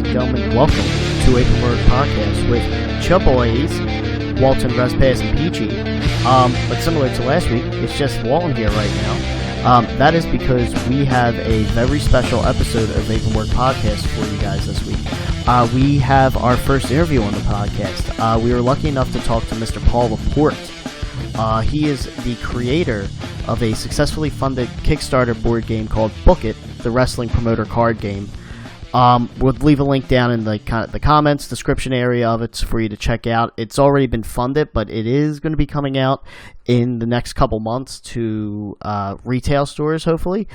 and gentlemen, welcome to a Paperwork Podcast with Chaboys, Walton, Respass, and Peachy. But similar to last week, it's just Walton here right now. That is because we have a very special episode of Paperwork Podcast for you guys this week. We have our first interview on the podcast. We were lucky enough to talk to Mr. Paul LaPorte. He is the creator of a successfully funded Kickstarter board game called Book It, the wrestling promoter card game. We'll leave a link down in the comments, description area of it for you to check out. It's already been funded, but it is going to be coming out in the next couple months to retail stores, hopefully,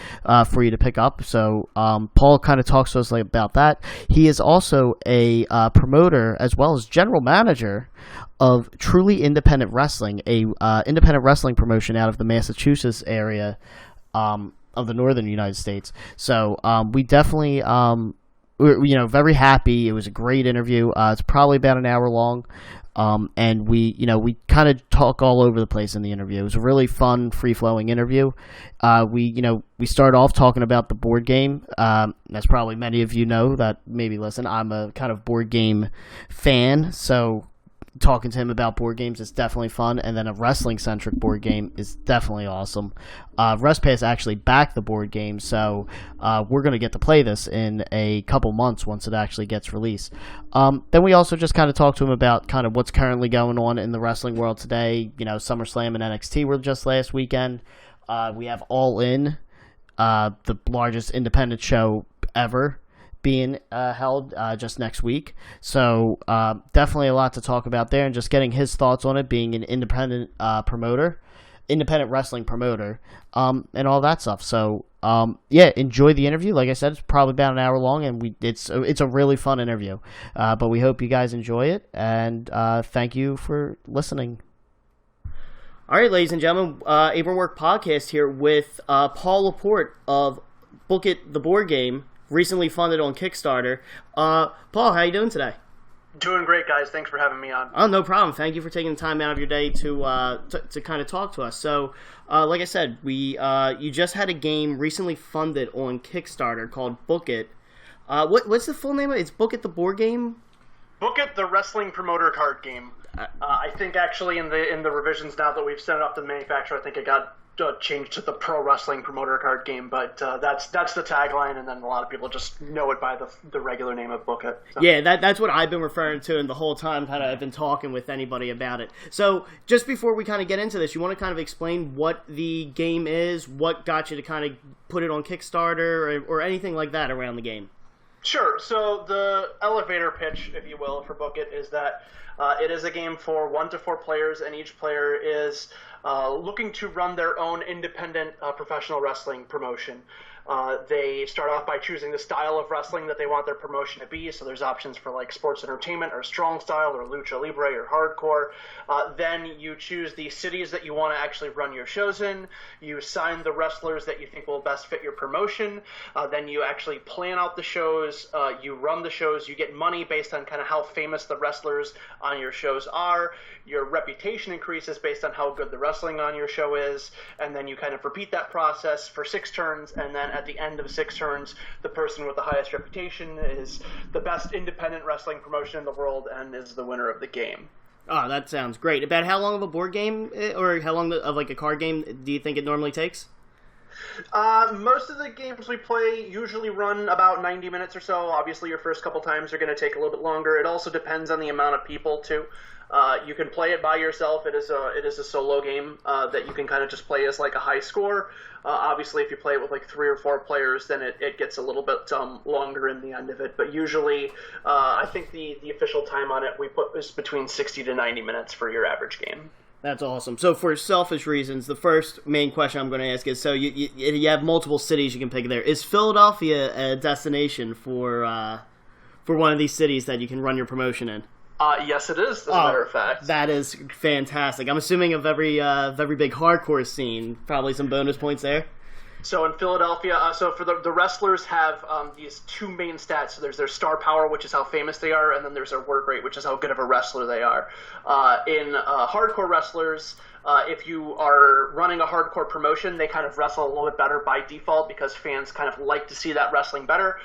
for you to pick up. So Paul kind of talks to us about that. He is also a promoter as well as general manager of Truly Independent Wrestling, a independent wrestling promotion out of the Massachusetts area of the northern United States. So we definitely we're very happy. It was a great interview. It's probably about an hour long, and we kind of talk all over the place in the interview. It was a really fun, free flowing interview. We started off talking about the board game. As probably many of you know that maybe listen, I'm a kind of board game fan, so talking to him about board games is definitely fun, and then a wrestling-centric board game is definitely awesome. Respass actually backed the board game, so we're going to get to play this in a couple months once it actually gets released. Then we also just kind of talked to him about kind of what's currently going on in the wrestling world today. SummerSlam and NXT were just last weekend. We have All In, the largest independent show ever, being held just next week. So definitely a lot to talk about there, and just getting his thoughts on it, being an independent independent wrestling promoter, and all that stuff. So enjoy the interview. Like I said, it's probably about an hour long, and it's a really fun interview. But we hope you guys enjoy it, and thank you for listening. All right, ladies and gentlemen, Paperwork Podcast here with Paul LaPorte of Book It, the board game, recently funded on Kickstarter. Paul, how you doing today? Doing great, guys. Thanks for having me on. Oh, no problem. Thank you for taking the time out of your day to kind of talk to us. So, like I said, you just had a game recently funded on Kickstarter called Book It. What's the full name of it? It's Book It, the board game? Book It, the wrestling promoter card game. I think actually in the revisions now that we've sent it off to the manufacturer, I think it got changed to the Pro Wrestling Promoter Card Game, but that's the tagline, and then a lot of people just know it by the regular name of Book It. So. Yeah, that's what I've been referring to, and the whole time I've been talking with anybody about it. So just before we kind of get into this, you want to kind of explain what the game is, what got you to kind of put it on Kickstarter, or anything like that around the game? Sure. So the elevator pitch, if you will, for Book It is that it is a game for 1 to 4 players, and each player is looking to run their own independent professional wrestling promotion. They start off by choosing the style of wrestling that they want their promotion to be. So there's options for like sports entertainment or strong style or lucha libre or hardcore. Then you choose the cities that you want to actually run your shows in. You sign the wrestlers that you think will best fit your promotion. Then you actually plan out the shows. You run the shows. You get money based on kind of how famous the wrestlers on your shows are. Your reputation increases based on how good the wrestling on your show is. And then you kind of repeat that process for 6 turns, and then at the end of 6 turns, the person with the highest reputation is the best independent wrestling promotion in the world and is the winner of the game. Oh, that sounds great. About how long of a board game, or how long of like a card game, do you think it normally takes? Most of the games we play usually run about 90 minutes or so. Obviously, your first couple times are going to take a little bit longer. It also depends on the amount of people, too. You can play it by yourself. It is a solo game that you can kind of just play as like a high score. Obviously, if you play it with like 3 or 4 players, then it gets a little bit longer in the end of it. But usually, I think the official time on it we put is between 60 to 90 minutes for your average game. That's awesome. So for selfish reasons, the first main question I'm going to ask is, so you have multiple cities you can pick there. Is Philadelphia a destination for one of these cities that you can run your promotion in? Yes, it is, as a matter of fact. That is fantastic. I'm assuming a very big hardcore scene. Probably some bonus points there. So in Philadelphia, for the wrestlers have these 2 main stats. So there's their star power, which is how famous they are, and then there's their work rate, which is how good of a wrestler they are. In hardcore wrestlers, if you are running a hardcore promotion, they kind of wrestle a little bit better by default because fans kind of like to see that wrestling better.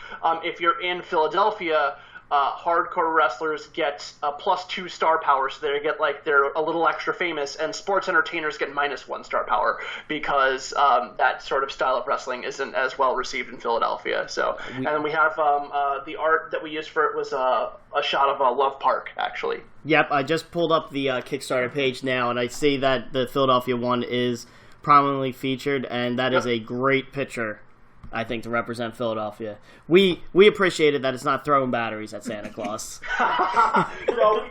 If you're in Philadelphia, hardcore wrestlers get +2 star power, so they get like they're a little extra famous, and sports entertainers get -1 star power because that sort of style of wrestling isn't as well received in Philadelphia. So, and then we have the art that we used for it was a shot of Love Park, actually. Yep, I just pulled up the Kickstarter page now, and I see that the Philadelphia one is prominently featured, and that is a great picture, I think, to represent Philadelphia. We appreciated that it's not throwing batteries at Santa Claus. No,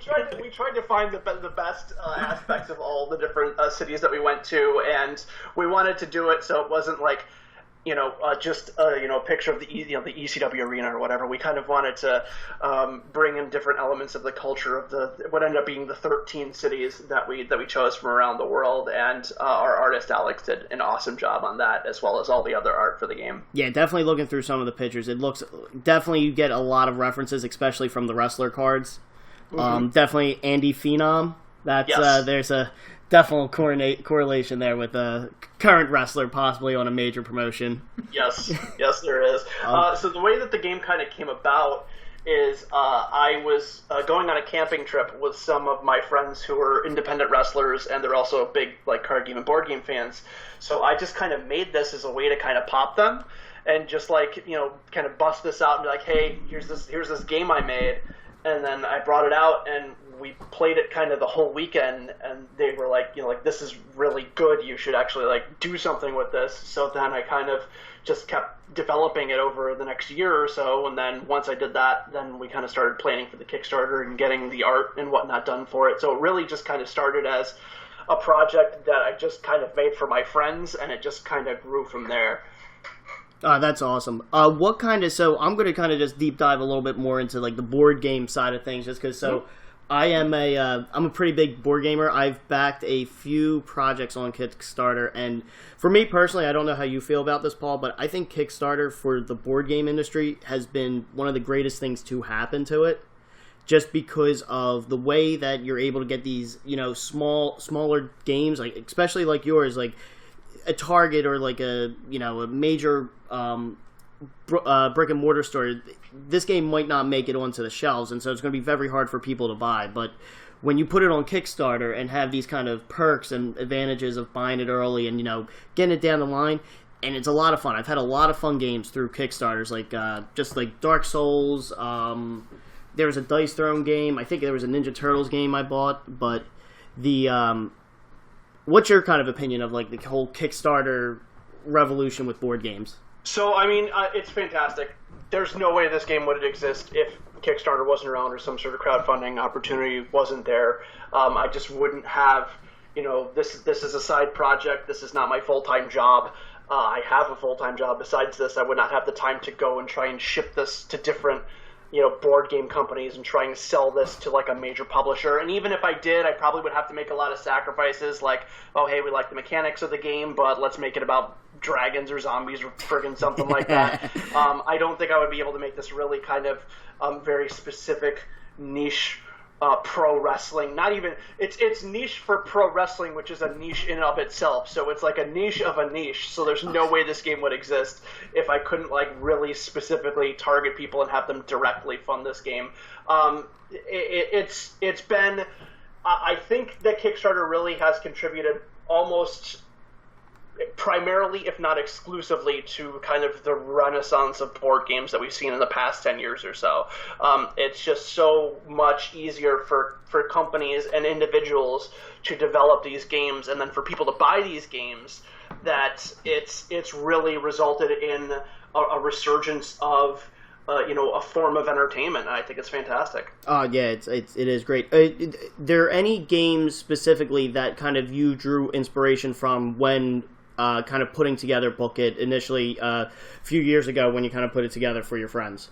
we tried to find the best aspects of all the different cities that we went to, and we wanted to do it so it wasn't like, just a picture of the ECW arena or whatever. We kind of wanted to bring in different elements of the culture of what ended up being the 13 cities that we chose from around the world, and our artist Alex did an awesome job on that, as well as all the other art for the game. Yeah, definitely looking through some of the pictures, it looks definitely you get a lot of references, especially from the wrestler cards. Mm-hmm. Definitely Andy Phenom. That's yes. There's a definite correlation there with a current wrestler possibly on a major promotion. Yes, there is. So the way that the game kind of came about is I was going on a camping trip with some of my friends who are independent wrestlers, and they're also big like card game and board game fans. So I just kind of made this as a way to kind of pop them and just like kind of bust this out and be like, hey, here's this game I made, and then I brought it out and we played it kind of the whole weekend, and they were like, this is really good. You should actually like do something with this. So then I kind of just kept developing it over the next year or so, and then once I did that, then we kind of started planning for the Kickstarter and getting the art and whatnot done for it. So it really just kind of started as a project that I just kind of made for my friends, and it just kind of grew from there. That's awesome. So I'm going to kind of just deep dive a little bit more into like the board game side of things, just because I'm a pretty big board gamer. I've backed a few projects on Kickstarter, and for me personally, I don't know how you feel about this, Paul, but I think Kickstarter for the board game industry has been one of the greatest things to happen to it, just because of the way that you're able to get these, smaller games, like especially like yours, like a Target or like a major brick and mortar store. This game might not make it onto the shelves, and so it's going to be very hard for people to buy. But when you put it on Kickstarter and have these kind of perks and advantages of buying it early and getting it down the line, and it's a lot of fun. I've had a lot of fun games through Kickstarters, like just like Dark Souls. There was a Dice Throne game. I think there was a Ninja Turtles game I bought. But the what's your kind of opinion of like the whole Kickstarter revolution with board games? So, I mean, it's fantastic. There's no way this game would exist if Kickstarter wasn't around or some sort of crowdfunding opportunity wasn't there. I just wouldn't have, this is a side project. This is not my full-time job. I have a full-time job. Besides this, I would not have the time to go and try and ship this to different board game companies and try and sell this to like a major publisher. And even if I did, I probably would have to make a lot of sacrifices, like, oh, hey, we like the mechanics of the game, but let's make it about dragons or zombies or friggin' something like that. I don't think I would be able to make this really kind of very specific niche pro wrestling. Not even it's niche for pro wrestling, which is a niche in and of itself. So it's like a niche of a niche. So there's no way this game would exist if I couldn't like really specifically target people and have them directly fund this game. It's been, I think that Kickstarter really has contributed almost primarily, if not exclusively, to kind of the renaissance of board games that we've seen in the past 10 years or so. It's just so much easier for companies and individuals to develop these games, and then for people to buy these games, that it's really resulted in a resurgence of a form of entertainment. I think it's fantastic. Yeah, it is great. There any games specifically that kind of you drew inspiration from when kind of putting together Book It initially a few years ago when you kind of put it together for your friends?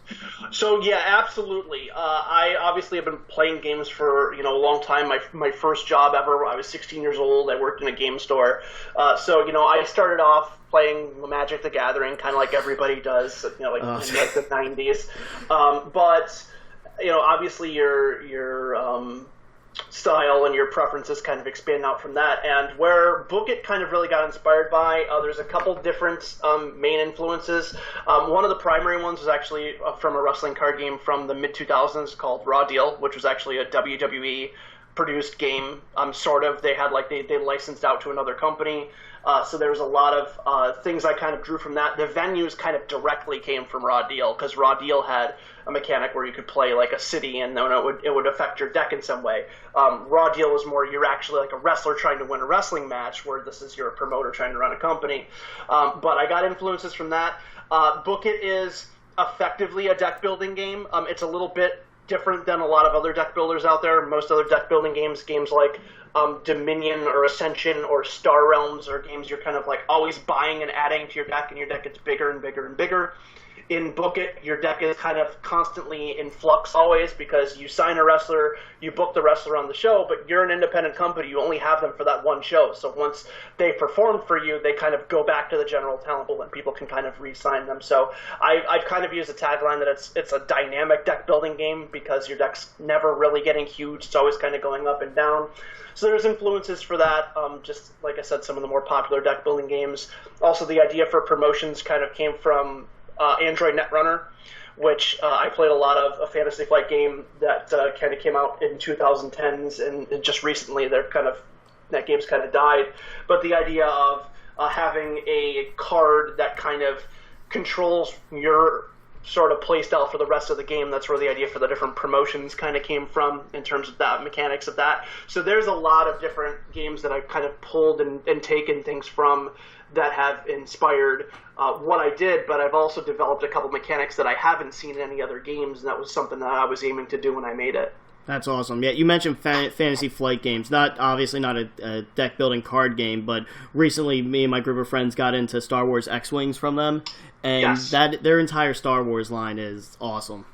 So yeah, absolutely. I obviously have been playing games for a long time. My first job ever, I was 16 years old. I worked in a game store. So I started off playing Magic the Gathering, kind of like everybody does, in like the 90s. But obviously your style and your preferences kind of expand out from that. And where Book It kind of really got inspired by, there's a couple different main influences. One of the primary ones was actually from a wrestling card game from the mid-2000s called Raw Deal, which was actually a WWE produced game, sort of. They had they licensed out to another company. So there was a lot of things I kind of drew from that. The venues kind of directly came from Raw Deal, because Raw Deal had a mechanic where you could play like a city, and then it would affect your deck in some way. Raw Deal was more you're actually like a wrestler trying to win a wrestling match, where this is you're a promoter trying to run a company. But I got influences from that. Book It is effectively a deck building game. It's a little bit different than a lot of other deck builders out there. Most other deck building games like Dominion or Ascension or Star Realms, are games you're kind of like always buying and adding to your deck, and your deck gets bigger and bigger and bigger. In Book It, your deck is kind of constantly in flux always, because you sign a wrestler, you book the wrestler on the show, but you're an independent company. You only have them for that one show. So once they perform for you, they kind of go back to the general talent pool, and people can kind of re-sign them. So I've kind of used a tagline that it's a dynamic deck building game, because your deck's never really getting huge. It's always kind of going up and down. So there's influences for that, just like I said, some of the more popular deck building games. Also, the idea for promotions kind of came from Android Netrunner, which I played a lot of, a Fantasy Flight game that kind of came out in 2010s, and just recently that game's kind of died. But the idea of having a card that kind of controls your sort of play style for the rest of the game, that's where the idea for the different promotions kind of came from in terms of that mechanics of that. So there's a lot of different games that I've kind of pulled and taken things from that have inspired what I did, but I've also developed a couple mechanics that I haven't seen in any other games, and that was something that I was aiming to do when I made it. That's awesome. Yeah, you mentioned Fantasy Flight games. Obviously not a deck building card game, but recently me and my group of friends got into Star Wars X-Wings from them, and yes, their entire Star Wars line is awesome.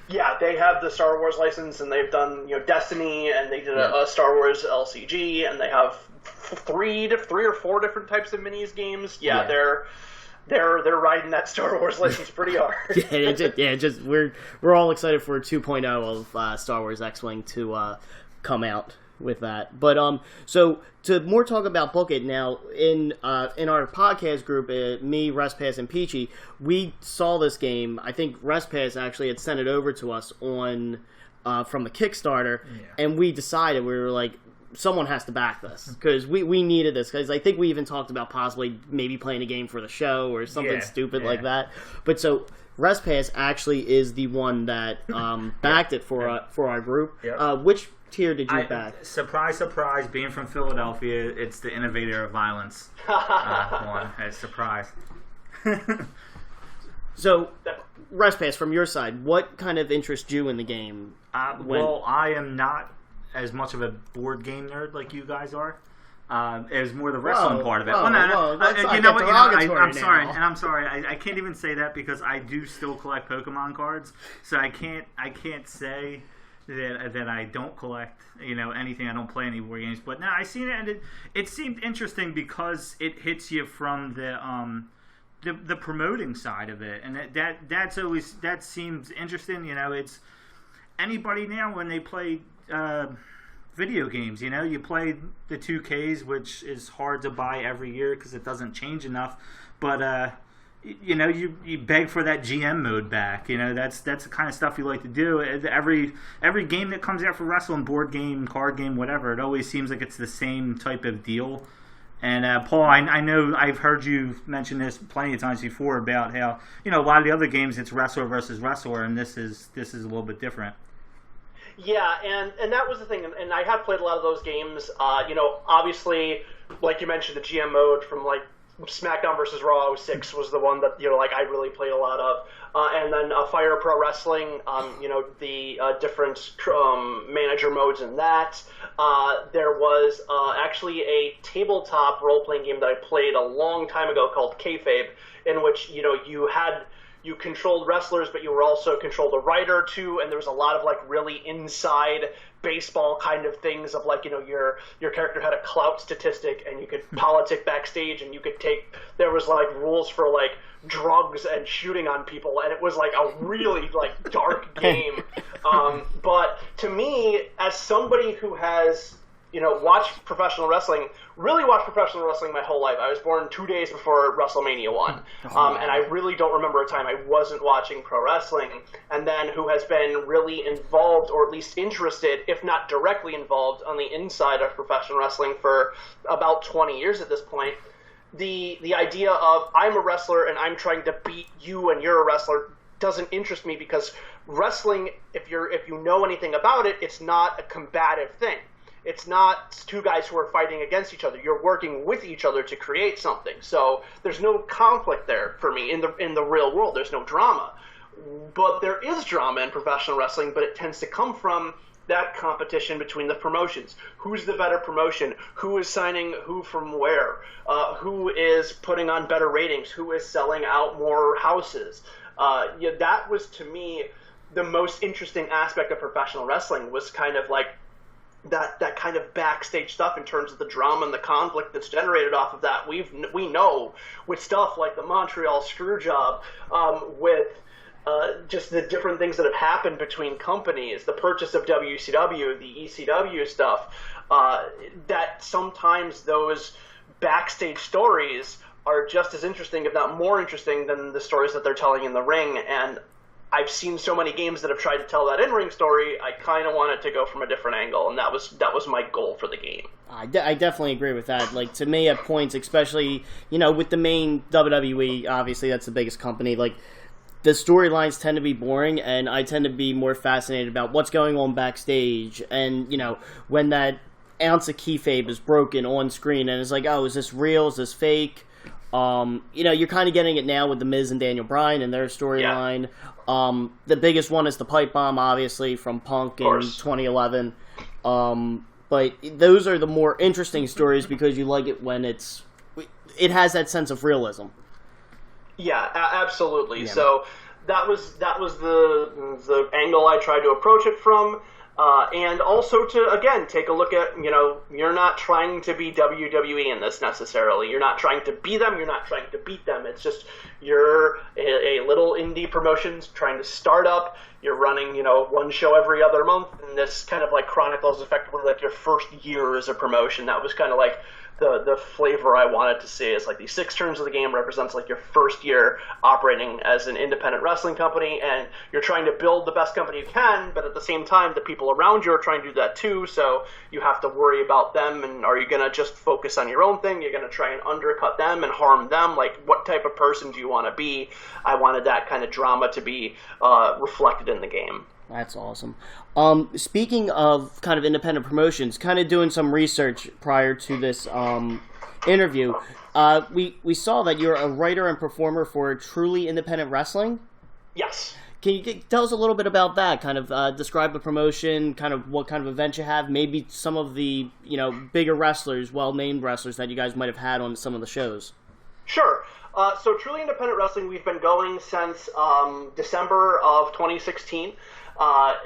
Yeah, they have the Star Wars license, and they've done Destiny, and they did a Star Wars LCG, and they have three or four different types of minis games. Yeah. They're riding that Star Wars license pretty hard. We're all excited for 2.0 of Star Wars X-Wing to come out with that. But so to more talk about Book It now, in our podcast group, me, Respass, and Peachy, we saw this game. I think Respass actually had sent it over to us on from the Kickstarter, and we decided, we were like, someone has to back this, because we needed this, because I think we even talked about possibly maybe playing a game for the show or something stupid like that. But so Respass actually is the one that backed it for our group. Which tier did you back? Surprise, surprise, being from Philadelphia, it's the Innovator of Violence one. It's a surprise. So, Respass, from your side, what kind of interests you in the game? Well, I am not as much of a board game nerd like you guys are. It was more the wrestling part of it. I'm sorry, I can't even say that, because I do still collect Pokemon cards, so I can't say that I don't collect anything. I don't play any board games, but now I seen it, and it seemed interesting because it hits you from the promoting side of it, and that seems interesting. It's anybody now when they play video games, you play the 2Ks, which is hard to buy every year because it doesn't change enough, but you beg for that GM mode back. That's the kind of stuff you like to do. Every game that comes out for wrestling, board game, card game, whatever, it always seems like it's the same type of deal. And Paul, I know I've heard you mention this plenty of times before about how a lot of the other games it's wrestler versus wrestler, and this is a little bit different. Yeah, and that was the thing, and I have played a lot of those games. Obviously, like you mentioned, the GM mode from like SmackDown versus Raw 06 was the one that I really played a lot of, and then Fire Pro Wrestling, the different manager modes in that. There was actually a tabletop role playing game that I played a long time ago called Kayfabe, in which you controlled wrestlers, but you were also controlled a writer too, and there was a lot of like really inside baseball kind of things of like, your character had a clout statistic and you could politic backstage and you could there was like rules for like drugs and shooting on people, and it was like a really like dark game. But to me, as somebody who has watched professional wrestling my whole life. I was born 2 days before WrestleMania 1. And I really don't remember a time I wasn't watching pro wrestling. And then who has been really involved, or at least interested, if not directly involved, on the inside of professional wrestling for about 20 years at this point. The idea of I'm a wrestler and I'm trying to beat you and you're a wrestler doesn't interest me, because wrestling, if you know anything about it, it's not a combative thing. It's not two guys who are fighting against each other. You're working with each other to create something. So there's no conflict there for me in the real world. There's no drama. But there is drama in professional wrestling, but it tends to come from that competition between the promotions. Who's the better promotion? Who is signing who from where? Who is putting on better ratings? Who is selling out more houses? That was, to me, the most interesting aspect of professional wrestling, was kind of like that kind of backstage stuff in terms of the drama and the conflict that's generated off of that. We know with stuff like the Montreal Screwjob, with just the different things that have happened between companies, the purchase of WCW, the ECW stuff, that sometimes those backstage stories are just as interesting, if not more interesting, than the stories that they're telling in the ring. And I've seen so many games that have tried to tell that in-ring story. I kind of wanted to go from a different angle, and that was my goal for the game. I definitely agree with that. Like, to me, at points, especially, with the main WWE, obviously that's the biggest company, like, the storylines tend to be boring, and I tend to be more fascinated about what's going on backstage. And, when that ounce of kayfabe is broken on screen, and it's like, oh, is this real? Is this fake? You're kind of getting it now with The Miz and Daniel Bryan and their storyline. Yeah. The biggest one is the pipe bomb, obviously, from Punk in 2011. But those are the more interesting stories, because you like it when it has that sense of realism. Yeah, absolutely. Yeah. So that was the angle I tried to approach it from. And also to, again, take a look at, you're not trying to be WWE in this necessarily. You're not trying to be them. You're not trying to beat them. It's just you're a little indie promotion trying to start up. You're running, one show every other month. And this kind of like chronicles effectively like your first year as a promotion. That was kind of like the flavor I wanted to see. Is like these 6 turns of the game represents like your first year operating as an independent wrestling company, and you're trying to build the best company you can, but at the same time the people around you are trying to do that too, so you have to worry about them. And are you going to just focus on your own thing? You're going to try and undercut them and harm them? Like, what type of person do you want to be? I wanted that kind of drama to be reflected in the game. That's awesome. Speaking of kind of independent promotions, kind of doing some research prior to this interview, we saw that you're a writer and performer for Truly Independent Wrestling. Yes. Can you tell us a little bit about that? Kind of describe the promotion, kind of what kind of events you have, maybe some of the bigger wrestlers, well-named wrestlers that you guys might have had on some of the shows. Sure. So Truly Independent Wrestling, we've been going since December of 2016.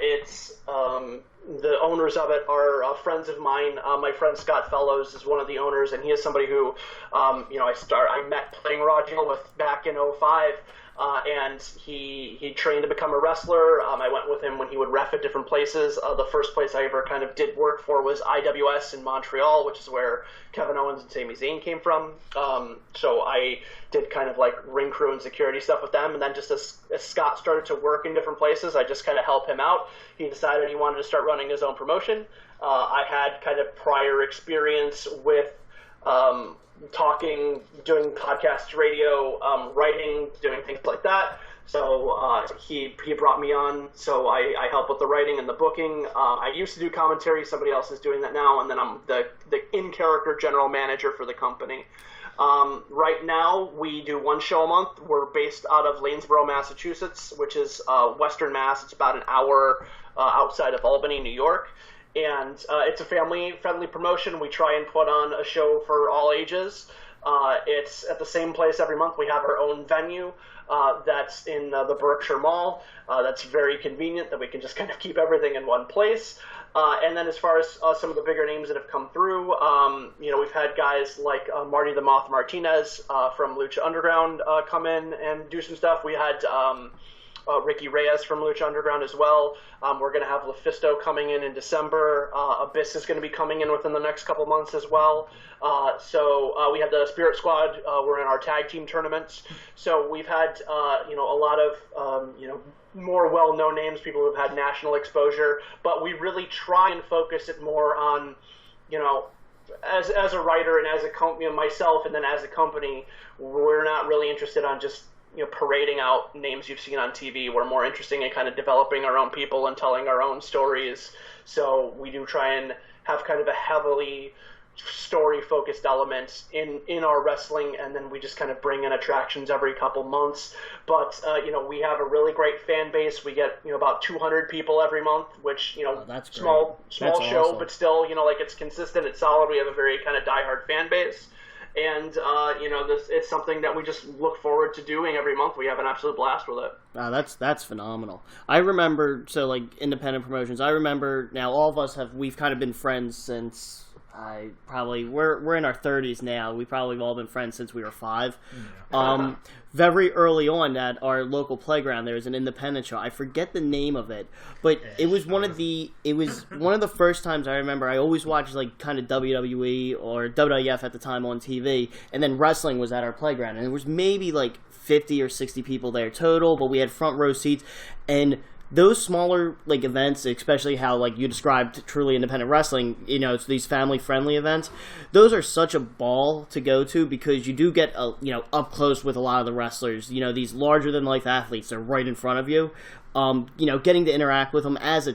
It's the owners of it are friends of mine. My friend Scott Fellows is one of the owners, and he is somebody who I met playing Raw Deal with back in 2005. And he trained to become a wrestler. I went with him when he would ref at different places. The first place I ever kind of did work for was IWS in Montreal, which is where Kevin Owens and Sami Zayn came from. So I did kind of like ring crew and security stuff with them. And then just as Scott started to work in different places, I just kind of helped him out. He decided he wanted to start running his own promotion. I had kind of prior experience with talking, doing podcasts, radio, writing, doing things like that. So he brought me on, so I help with the writing and the booking. I used to do commentary. Somebody else is doing that now, and then I'm the in-character general manager for the company. Right now, we do one show a month. We're based out of Lanesborough, Massachusetts, which is Western Mass. It's about an hour outside of Albany, New York. And it's a family-friendly promotion. We try and put on a show for all ages. It's at the same place every month. We have our own venue that's in the Berkshire Mall. That's very convenient that we can just kind of keep everything in one place. And then as far as some of the bigger names that have come through, we've had guys like Marty the Moth Martinez from Lucha Underground come in and do some stuff. We had Ricky Reyes from Lucha Underground as well. We're going to have Lufisto coming in December. Abyss is going to be coming in within the next couple months as well. So we had the Spirit Squad. We're in our tag team tournaments. So we've had a lot of more well-known names, people who've had national exposure. But we really try and focus it more on, as a writer and as a company, myself, and then as a company, we're not really interested on just parading out names you've seen on TV. We're more interested in kind of developing our own people and telling our own stories. So we do try and have kind of a heavily story-focused element in our wrestling, and then we just kind of bring in attractions every couple months. But we have a really great fan base. We get about 200 people every month, which that's small that's show, awesome. but still it's consistent, it's solid. We have a very kind of diehard fan base. And, it's something that we just look forward to doing every month. We have an absolute blast with it. That's phenomenal. I remember, independent promotions, now all of us we've kind of been friends since, we're in our 30s now. We've probably all been friends since we were 5. Yeah. Very early on at our local playground, there was an independent show. I forget the name of it, but it was one of the first times I remember. I always watched kind of WWE or WWF at the time on TV, and then wrestling was at our playground, and there was maybe 50 or 60 people there total, but we had front row seats, and those smaller events, especially how you described truly independent wrestling, it's these family friendly events. Those are such a ball to go to because you do get up close with a lot of the wrestlers. These larger than life athletes are right in front of you. Getting to interact with them as a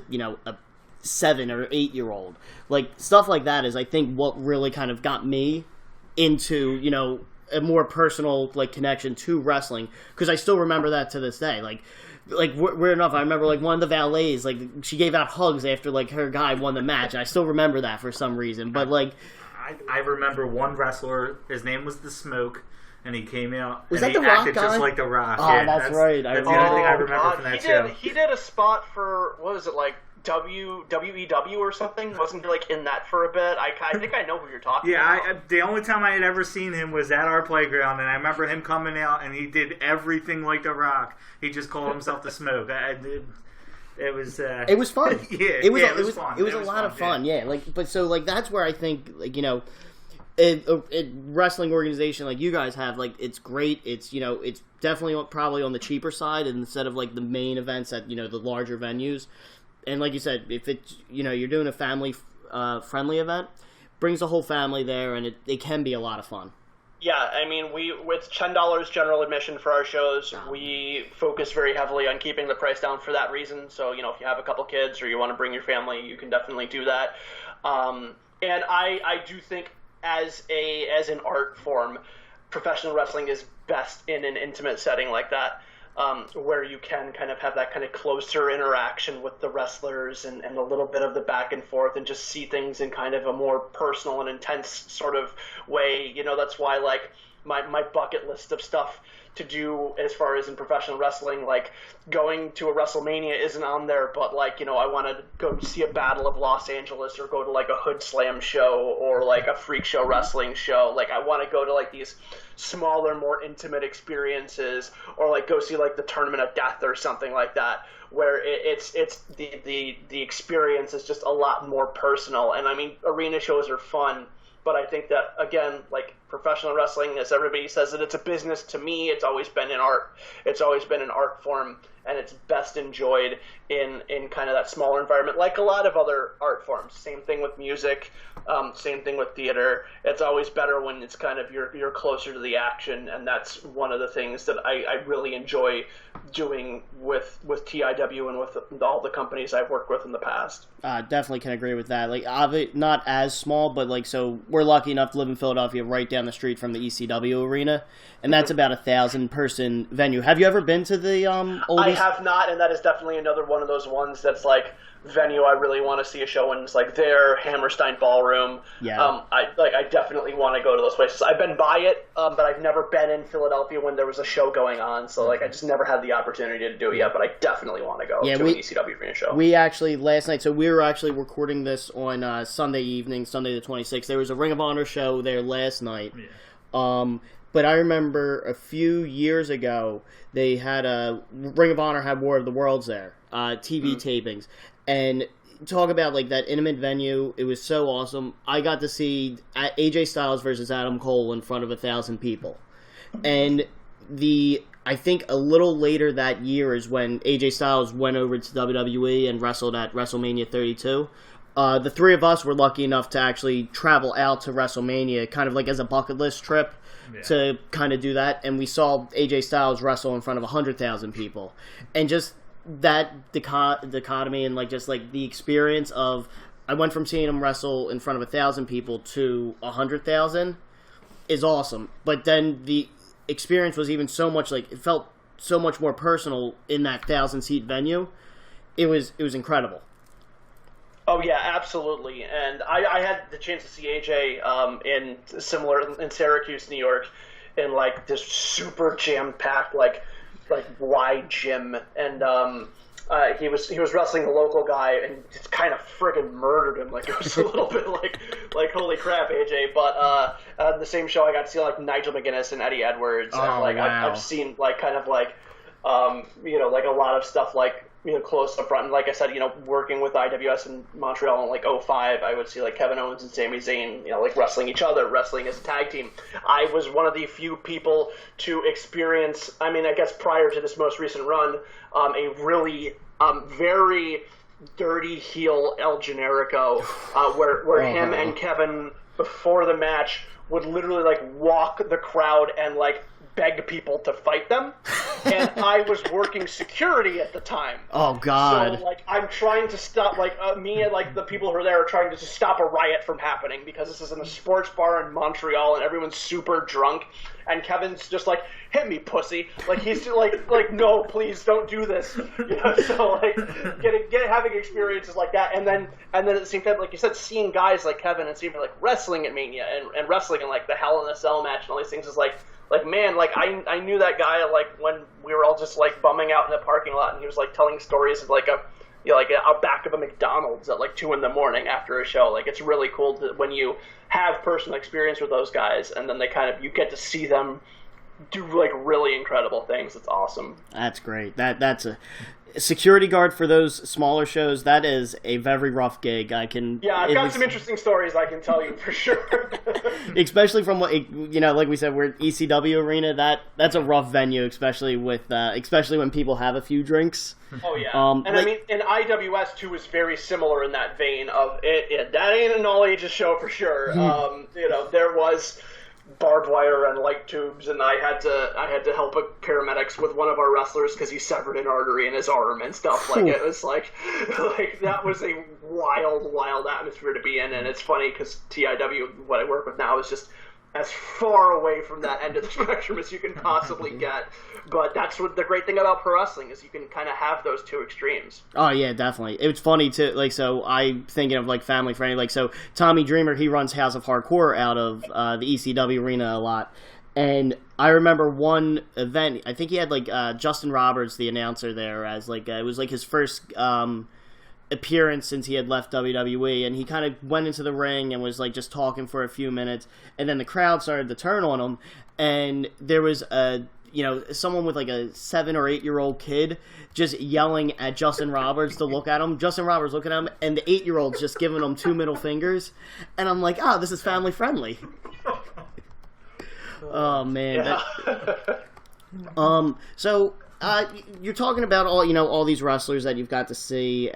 7 or 8 year old, stuff like that is I think what really kind of got me into a more personal connection to wrestling, because I still remember that to this day. Weird enough, I remember one of the valets, she gave out hugs after her guy won the match. I still remember that for some reason. But I remember one wrestler. His name was The Smoke, and he came out. Was and that he the Rock acted guy? just like The Rock. Oh, yeah, that's right. That's the only thing I remember from that show. He did a spot for what was it WEW or something? Wasn't he in that for a bit? I think I know who you're talking about. Yeah, the only time I had ever seen him was at our playground, and I remember him coming out, and he did everything like The Rock. He just called himself The Smoke. It was it was fun. It was fun. It was a lot of fun. Yeah, that's where I think a wrestling organization like you guys have, it's great. It's it's definitely probably on the cheaper side instead of the main events at the larger venues. And like you said, if it's you're doing a family friendly event, brings the whole family there, and it can be a lot of fun. Yeah, I mean, with $10 general admission for our shows, we focus very heavily on keeping the price down for that reason. So, if you have a couple kids or you want to bring your family, you can definitely do that. And I do think as an art form, professional wrestling is best in an intimate setting like that. Where you can kind of have that kind of closer interaction with the wrestlers and a little bit of the back and forth and just see things in kind of a more personal and intense sort of way. That's why my bucket list of stuff to do as far as in professional wrestling, going to a WrestleMania isn't on there, but I want to go see a Battle of Los Angeles or go to a Hood Slam show or a Freak Show wrestling show. I want to go to these smaller, more intimate experiences, or go see the Tournament of Death or something like that, where it's the experience is just a lot more personal. And I mean, arena shows are fun, but I think that again, professional wrestling, as everybody says that it's a business, to me it's always been an art. It's always been an art form, and it's best enjoyed in kind of that smaller environment, like a lot of other art forms. Same thing with music, same thing with theater. It's always better when it's kind of you're closer to the action, and that's one of the things that I really enjoy doing with T.I.W. and with all the companies I've worked with in the past. Definitely can agree with that. Not as small, but so we're lucky enough to live in Philadelphia, right down the street from the ECW arena, and that's about 1,000-person venue. Have you ever been to the old? I have not, and that is definitely another one of those ones that's venue I really want to see a show in is like their Hammerstein Ballroom. Yeah. I definitely want to go to those places. I've been by it, but I've never been in Philadelphia when there was a show going on. So like I just never had the opportunity to do it yet. But I definitely want to go to an ECW arena show. We actually last night. So we were actually recording this on Sunday evening, Sunday the 26th. There was a Ring of Honor show there last night. Yeah. But I remember a few years ago they had a Ring of Honor had War of the Worlds there, TV tapings. And talk about like that intimate venue. It was so awesome. I got to see AJ Styles versus Adam Cole in front of 1,000 people. And I think a little later that year is when AJ Styles went over to WWE and wrestled at WrestleMania 32. The three of us were lucky enough to actually travel out to WrestleMania kind of like as a bucket list trip to kind of do that. And we saw AJ Styles wrestle in front of 100,000 people. And just that dichotomy and like just like the experience of I went from seeing him wrestle in front of 1,000 people to 100,000 is awesome. But then the experience was even so much like it felt so much more personal in that 1,000-seat venue. It was incredible. Oh yeah, absolutely. And I had the chance to see AJ in Syracuse, New York, in like this super jam-packed like wide gym, and he was wrestling a local guy and just kind of friggin' murdered him. Like it was a little bit like holy crap, AJ. But on the same show, I got to see like Nigel McGuinness and Eddie Edwards, and like wow. I've seen like kind of like like a lot of stuff like close up front. And like I said, working with IWS in Montreal in like 2005, I would see like Kevin Owens and Sami Zayn, like wrestling each other, wrestling as a tag team. I was one of the few people to experience, I guess prior to this most recent run, a really very dirty heel El Generico, where him and Kevin before the match would literally like walk the crowd and like beg people to fight them, and I was working security at the time. Oh God! So like I'm trying to stop me and like the people who are there are trying to just stop a riot from happening because this is in a sports bar in Montreal and everyone's super drunk, and Kevin's just like, hit me, pussy. Like he's like no, please don't do this. So like having experiences like that, and then at the same time, like you said, seeing guys like Kevin and Steve like wrestling at Mania and wrestling in like the Hell in a Cell match and all these things is like man, like I knew that guy like when we were all just like bumming out in the parking lot, and he was like telling stories of like out back of a McDonald's at like 2 a.m. after a show. Like it's really cool when you have personal experience with those guys, and then you get to see them do like really incredible things. It's awesome. That's great. That's a security guard for those smaller shows. That is a very rough gig. I've got some interesting stories I can tell you for sure. Especially from what like we said, we're ECW arena. That's a rough venue, especially when people have a few drinks. Oh yeah, and IWS too is very similar in that vein of it. That ain't an all ages show for sure. There was barbed wire and light tubes, and I had to help paramedics with one of our wrestlers because he severed an artery in his arm and stuff. Like it was like that was a wild atmosphere to be in. And it's funny because T.I.W, what I work with now, is just as far away from that end of the spectrum as you can possibly get. But that's what the great thing about pro wrestling is, you can kind of have those two extremes. Oh yeah, definitely. It's funny too. Like, so I'm thinking of like family friendly. Like, so Tommy Dreamer, he runs House of Hardcore out of the ECW arena a lot. And I remember one event. I think he had like Justin Roberts, the announcer, there as like it was like his first appearance since he had left WWE, and he kind of went into the ring and was like just talking for a few minutes, and then the crowd started to turn on him, and there was someone with like a 7 or 8 year old kid just yelling at Justin Roberts to look at him. Justin Roberts looking at him, and the 8-year-old's just giving him 2 middle fingers, and I'm like, this is family friendly. Oh man. Yeah. So you're talking about all these wrestlers that you've got to see.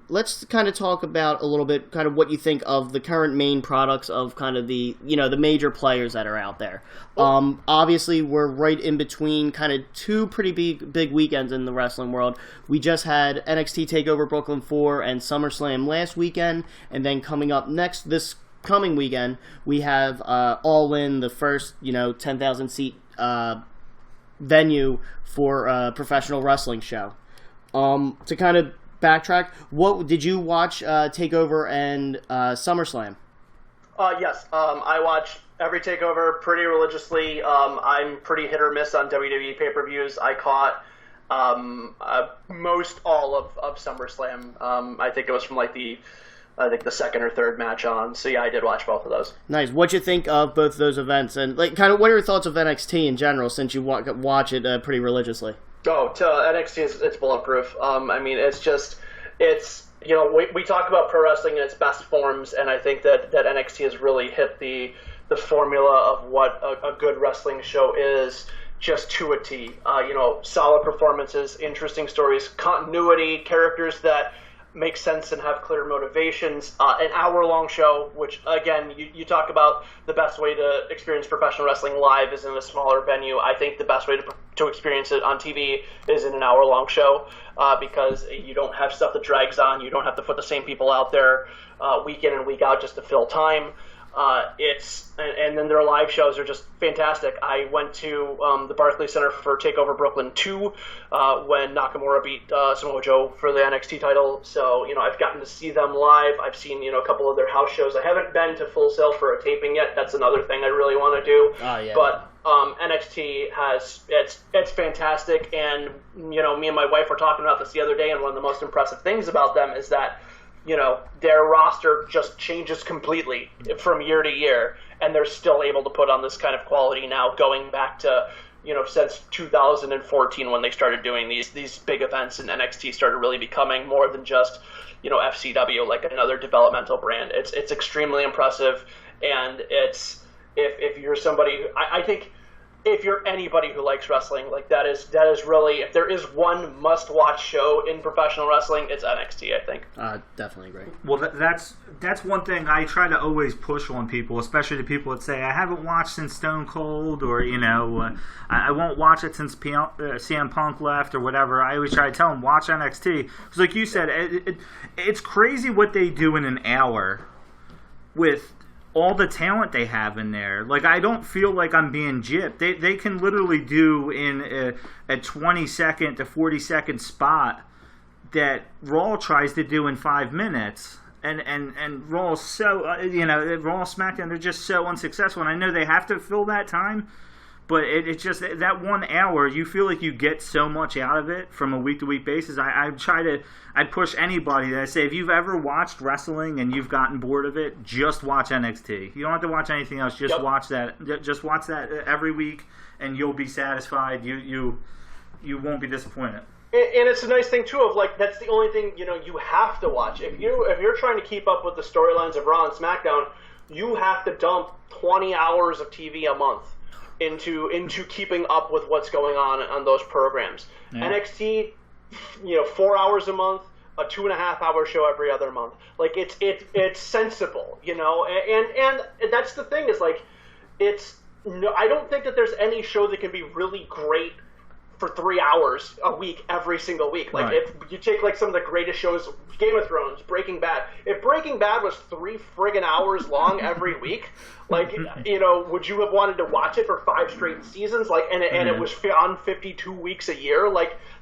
Let's kind of talk about a little bit kind of what you think of the current main products of kind of the the major players that are out there. Obviously, we're right in between kind of 2 pretty big weekends in the wrestling world. We just had NXT TakeOver Brooklyn 4 and SummerSlam last weekend, and then coming up this coming weekend, we have All In, the first 10,000 seat venue for a professional wrestling show. To kind of backtrack. What did you watch? Takeover and SummerSlam. Yes, I watch every Takeover pretty religiously. I'm pretty hit or miss on WWE pay-per-views. I caught most all of SummerSlam. I think it was from the second or third match on. So yeah, I did watch both of those. Nice. What'd you think of both those events? And kind of what are your thoughts of NXT in general, since you watch it pretty religiously? Oh, NXT it's bulletproof. I mean, it's we talk about pro wrestling in its best forms, and I think that NXT has really hit the formula of what a good wrestling show is, just to a T. Solid performances, interesting stories, continuity, characters that make sense and have clear motivations. An hour-long show, which, again, you talk about the best way to experience professional wrestling live is in a smaller venue. I think the best way to experience it on TV is in an hour-long show, because you don't have stuff that drags on. You don't have to put the same people out there week in and week out just to fill time. And then their live shows are just fantastic. I went to the Barclays Center for TakeOver Brooklyn 2 when Nakamura beat Samoa Joe for the NXT title. So, I've gotten to see them live. I've seen, a couple of their house shows. I haven't been to Full Sail for a taping yet. That's another thing I really want to do. Oh, yeah. But NXT it's fantastic. And, me and my wife were talking about this the other day, and one of the most impressive things about them is that their roster just changes completely from year to year, and they're still able to put on this kind of quality now, going back to, since 2014 when they started doing these big events, and NXT started really becoming more than just, FCW, like another developmental brand. It's extremely impressive, and it's if you're somebody, I think, if you're anybody who likes wrestling, that is really, if there is one must-watch show in professional wrestling, it's NXT, I think. Definitely agree. Well, that's one thing I try to always push on people, especially the people that say, I haven't watched since Stone Cold, or, I won't watch it since CM Punk left, or whatever. I always try to tell them, watch NXT. Because like you said, it's crazy what they do in an hour with all the talent they have in there. I don't feel like I'm being gypped. They can literally do in a 20-second to 40-second spot that Raw tries to do in 5 minutes. And Raw's so, Raw SmackDown, they're just so unsuccessful. And I know they have to fill that time, but it's just that 1 hour, you feel like you get so much out of it from a week-to-week basis. I'd push anybody that I say, if you've ever watched wrestling and you've gotten bored of it, just watch NXT. You don't have to watch anything else. Just watch that. Just watch that every week, and you'll be satisfied. You won't be disappointed. And it's a nice thing too of that's the only thing you have to watch. If you're trying to keep up with the storylines of Raw and SmackDown, you have to dump 20 hours of TV a month into keeping up with what's going on those programs. Yeah. NXT, 4 hours a month, a 2.5-hour show every other month. It's sensible, and that's the thing is I don't think that there's any show that can be really great for 3 hours a week every single week. Right. If you take some of the greatest shows, Game of Thrones, Breaking Bad. If Breaking Bad was 3 friggin' hours long every week, would you have wanted to watch it for 5 straight seasons? And it was on 52 weeks a year.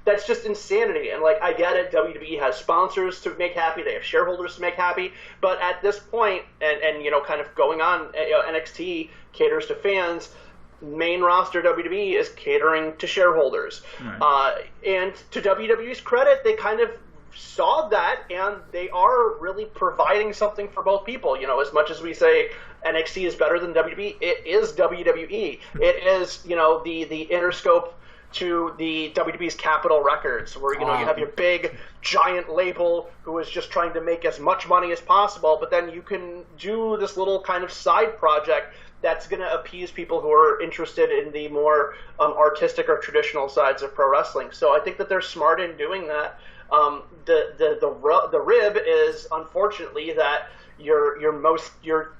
That's just insanity. And I get it. WWE has sponsors to make happy. They have shareholders to make happy. But at this point, and kind of going on, NXT caters to fans. Main roster WWE is catering to shareholders. Right. And to WWE's credit, they kind of saw that, and they are really providing something for both people. As much as we say NXT is better than WWE, it is WWE. It is, the Interscope to the WWE's Capitol Records, where you have your big giant label who is just trying to make as much money as possible, but then you can do this little kind of side project that's going to appease people who are interested in the more artistic or traditional sides of pro wrestling. So I think that they're smart in doing that. The rib is, unfortunately, that your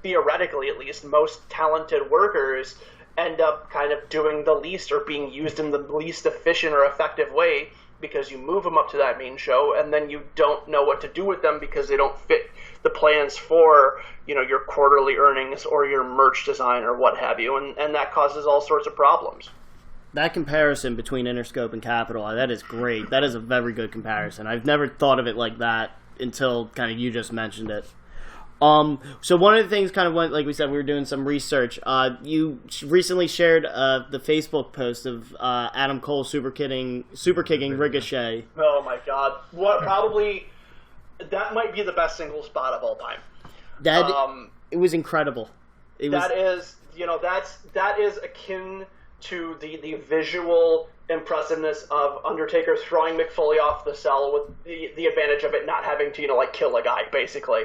theoretically at least most talented workers end up kind of doing the least or being used in the least efficient or effective way, because you move them up to that main show and then you don't know what to do with them because they don't fit the plans for your quarterly earnings or your merch design or what have you, and that causes all sorts of problems. that comparison between Interscope and Capital, that is great. That is a very good comparison. I've never thought of it like that until kind of you just mentioned it. So one of the things kind of went, like we said, we were doing some research. You recently shared the Facebook post of Adam Cole super kicking Ricochet. Oh my God! That might be the best single spot of all time. It was incredible. That is akin to the visual impressiveness of Undertaker throwing Mick Foley off the cell with the advantage of it not having to kill a guy, basically.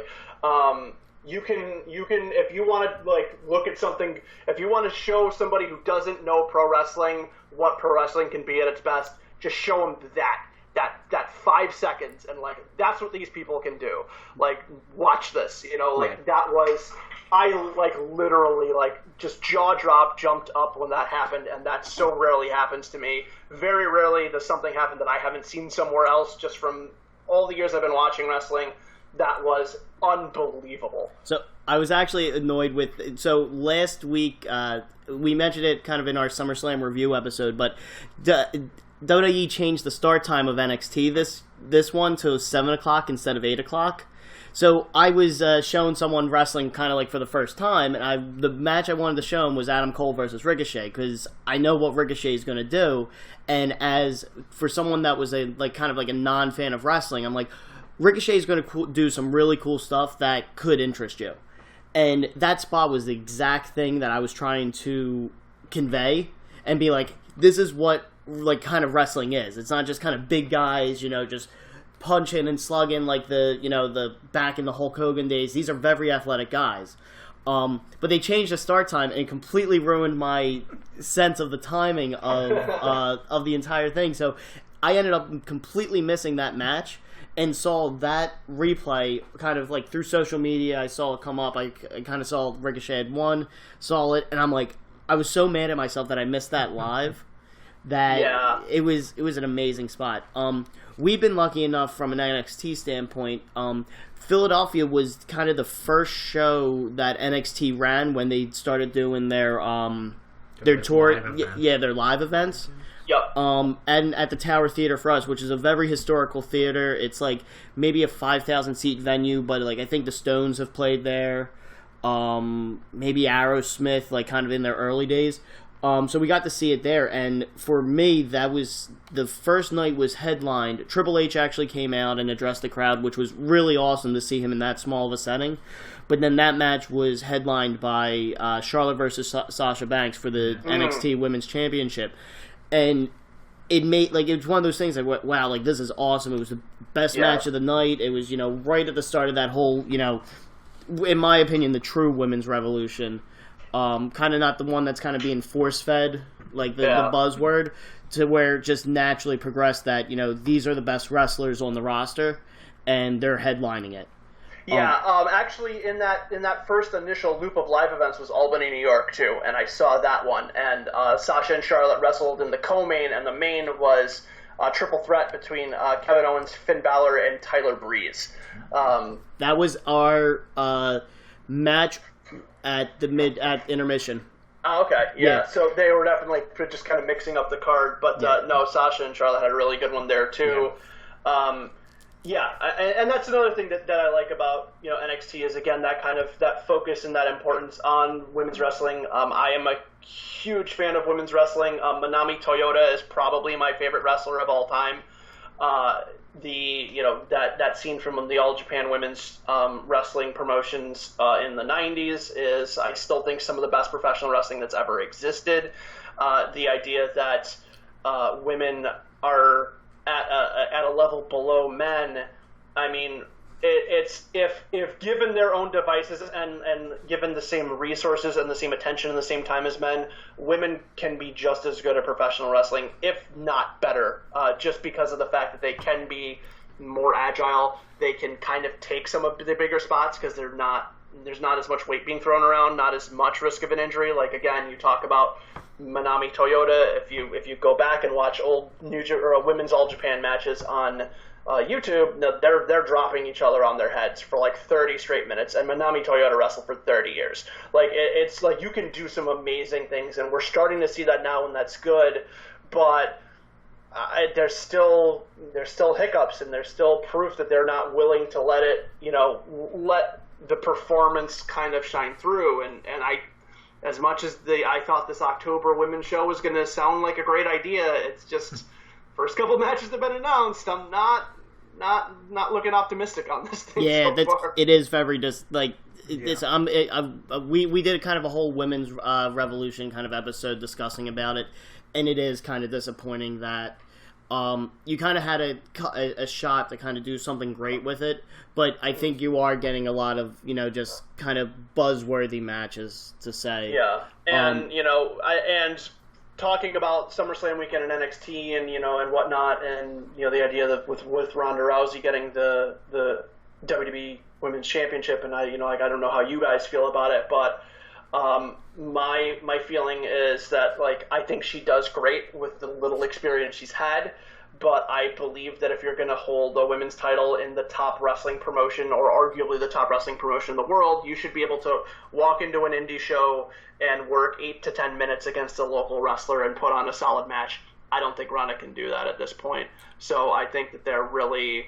You can if you want to look at something, if you want to show somebody who doesn't know pro wrestling what pro wrestling can be at its best, just show them that 5 seconds, and that's what these people can do. Watch this, that was, I literally just jaw dropped, jumped up when that happened, and that so rarely happens to me. Very rarely does something happen that I haven't seen somewhere else. Just from all the years I've been watching wrestling, that was unbelievable. So I was actually annoyed with. So last week we mentioned it kind of in our SummerSlam review episode, but WWE changed the start time of NXT this one to 7 o'clock instead of 8 o'clock. So I was showing someone wrestling kind of for the first time, and the match I wanted to show him was Adam Cole versus Ricochet, because I know what Ricochet is going to do, and as for someone that was a non-fan of wrestling, I'm like, Ricochet is going to do some really cool stuff that could interest you. And that spot was the exact thing that I was trying to convey and be like, this is what kind of wrestling is. It's not just kind of big guys, just punching and slugging like the back in the Hulk Hogan days. These are very athletic guys. But they changed the start time and completely ruined my sense of the timing of the entire thing. So I ended up completely missing that match, and saw that replay kind of through social media. I saw it come up. I kind of saw Ricochet had won, saw it, and I'm like, I was so mad at myself that I missed that live. It was an amazing spot. We've been lucky enough from an NXT standpoint. Philadelphia was kind of the first show that NXT ran when they started doing their tour, their live events. Yep. And at the Tower Theater for us, which is a very historical theater. It's maybe a 5,000 seat venue, but I think the Stones have played there. Maybe Aerosmith, kind of in their early days. So we got to see it there, and for me, that was the first night was headlined. Triple H actually came out and addressed the crowd, which was really awesome to see him in that small of a setting. But then that match was headlined by Charlotte versus Sasha Banks for the NXT Women's Championship. And it made, it was one of those things wow, this is awesome. It was the best match of the night. It was, right at the start of that whole, in my opinion, the true women's revolution. Kind of not the one that's kind of being force-fed, the buzzword, to where it just naturally progressed that, these are the best wrestlers on the roster, and they're headlining it. Yeah, actually, in that first initial loop of live events was Albany, New York, too, and I saw that one. And Sasha and Charlotte wrestled in the co-main, and the main was a triple threat between Kevin Owens, Finn Balor, and Tyler Breeze. That was our match at intermission. Oh, okay, yeah. So they were definitely just kind of mixing up the card, but no, Sasha and Charlotte had a really good one there, too. Yeah. And that's another thing that I like about NXT is, again, that focus and that importance on women's wrestling. I am a huge fan of women's wrestling. Manami Toyota is probably my favorite wrestler of all time. That scene from the All Japan Women's Wrestling promotions in the 90s is, I still think, some of the best professional wrestling that's ever existed. The idea that women are at a level below men, I mean, it's if given their own devices and given the same resources and the same attention and the same time as men, women can be just as good at professional wrestling, if not better, just because of the fact that they can be more agile. They can kind of take some of the bigger spots because there's not as much weight being thrown around, not as much risk of an injury. Again, you talk about Manami Toyota. If you go back and watch old women's All Japan matches on YouTube, they're dropping each other on their heads for like 30 straight minutes, and Manami Toyota wrestled for 30 years. Like it's like you can do some amazing things, and we're starting to see that now, and that's good. But there's still hiccups, and there's still proof that they're not willing to let the performance kind of shine through. And I, as much as I thought this October women's show was going to sound like a great idea, it's just first couple matches have been announced. I'm not looking optimistic on this thing. Yeah, so far. It is very just like. We did kind of a whole women's revolution kind of episode discussing about it, and it is kind of disappointing that you kind of had a shot to kind of do something great with it, but I think you are getting a lot of just kind of buzzworthy matches to say. Yeah, and and talking about SummerSlam weekend and NXT and whatnot, and the idea that with Ronda Rousey getting the WWE Women's Championship, and I don't know how you guys feel about it, but my feeling is that I think she does great with the little experience she's had, but I believe that if you're going to hold a women's title in the top wrestling promotion, or arguably the top wrestling promotion in the world, you should be able to walk into an indie show and work 8 to 10 minutes against a local wrestler and put on a solid match. I don't think Ronda can do that at this point. So I think that they're really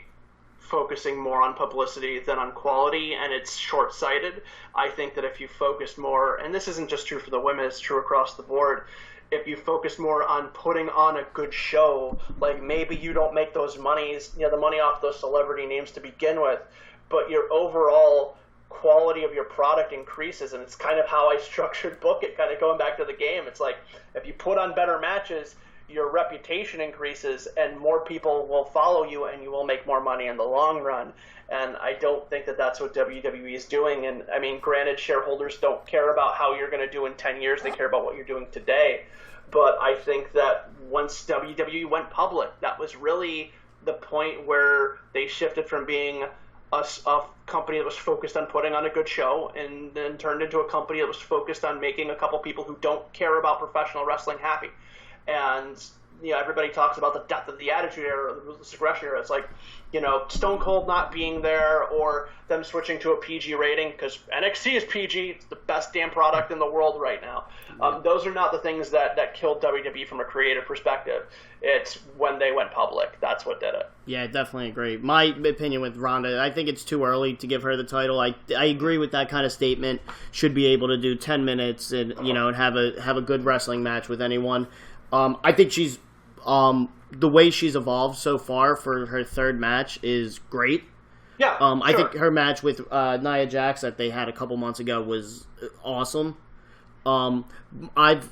focusing more on publicity than on quality, and it's short-sighted. I think that if you focus more, and this isn't just true for the women, it's true across the board, if you focus more on putting on a good show, maybe you don't make those monies, the money off those celebrity names to begin with, but your overall quality of your product increases, and it's kind of how I structured Book It, kind of going back to the game. It's like, if you put on better matches, your reputation increases, and more people will follow you, and you will make more money in the long run. And I don't think that that's what WWE is doing. And I mean, granted, shareholders don't care about how you're going to do in 10 years. They care about what you're doing today. But I think that once WWE went public, that was really the point where they shifted from being a company that was focused on putting on a good show, and then turned into a company that was focused on making a couple people who don't care about professional wrestling happy. And everybody talks about the death of the Attitude Era, the Ruthless Aggression Era. It's like, Stone Cold not being there, or them switching to a PG rating, because NXT is PG. It's the best damn product in the world right now. Those are not the things that killed WWE from a creative perspective. It's when they went public. That's what did it. Yeah, definitely agree. My opinion with Ronda, I think it's too early to give her the title. I agree with that kind of statement. Should be able to do 10 minutes and and have a good wrestling match with anyone. I think she's the way she's evolved so far for her third match is great. Yeah, I think her match with Nia Jax that they had a couple months ago was awesome. I've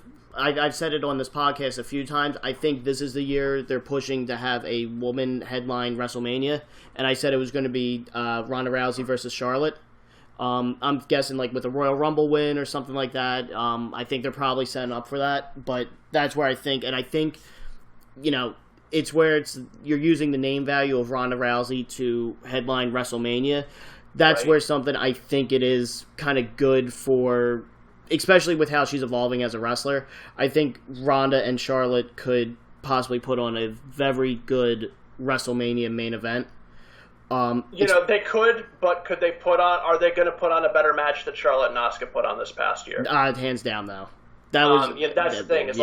said it on this podcast a few times. I think this is the year they're pushing to have a woman headline WrestleMania, and I said it was going to be Ronda Rousey versus Charlotte. I'm guessing with a Royal Rumble win or something like that. I think they're probably setting up for that, but that's where I think, and I think, it's where you're using the name value of Ronda Rousey to headline WrestleMania. That's right. Where something I think it is kind of good for, especially with how she's evolving as a wrestler. I think Ronda and Charlotte could possibly put on a very good WrestleMania main event. They could, but could they are they going to put on a better match that Charlotte and Asuka put on this past year? Hands down, though. That's the thing. It's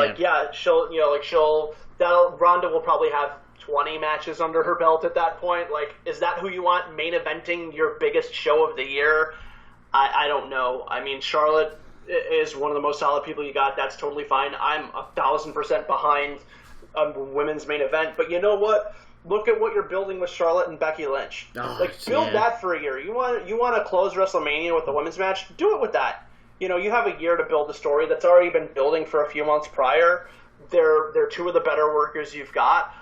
Ronda will probably have 20 matches under her belt at that point. Is that who you want main eventing your biggest show of the year? I don't know. I mean, Charlotte is one of the most solid people you got. That's totally fine. I'm 1,000% behind a women's main event. But you know what? Look at what you're building with Charlotte and Becky Lynch. Build that for a year. You want to close WrestleMania with a women's match? Do it with that. You have a year to build a story that's already been building for a few months prior. They're two of the better workers you've got.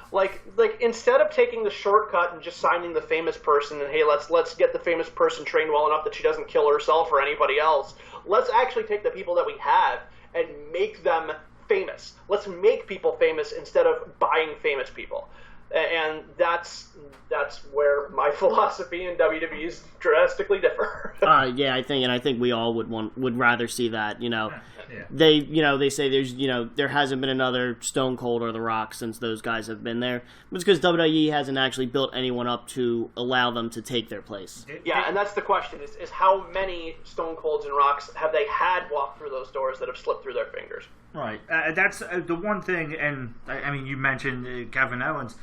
Instead of taking the shortcut and just signing the famous person and hey, let's get the famous person trained well enough that she doesn't kill herself or anybody else. Let's actually take the people that we have and make them famous. Let's make people famous instead of buying famous people. And that's where my philosophy in WWE is drastically differ. Yeah, I think we all would rather see that. They say there hasn't been another Stone Cold or The Rock since those guys have been there. It's because WWE hasn't actually built anyone up to allow them to take their place. Yeah, and that's the question: is how many Stone Colds and Rocks have they had walk through those doors that have slipped through their fingers? Right. That's the one thing, and I mean, you mentioned Kevin Owens.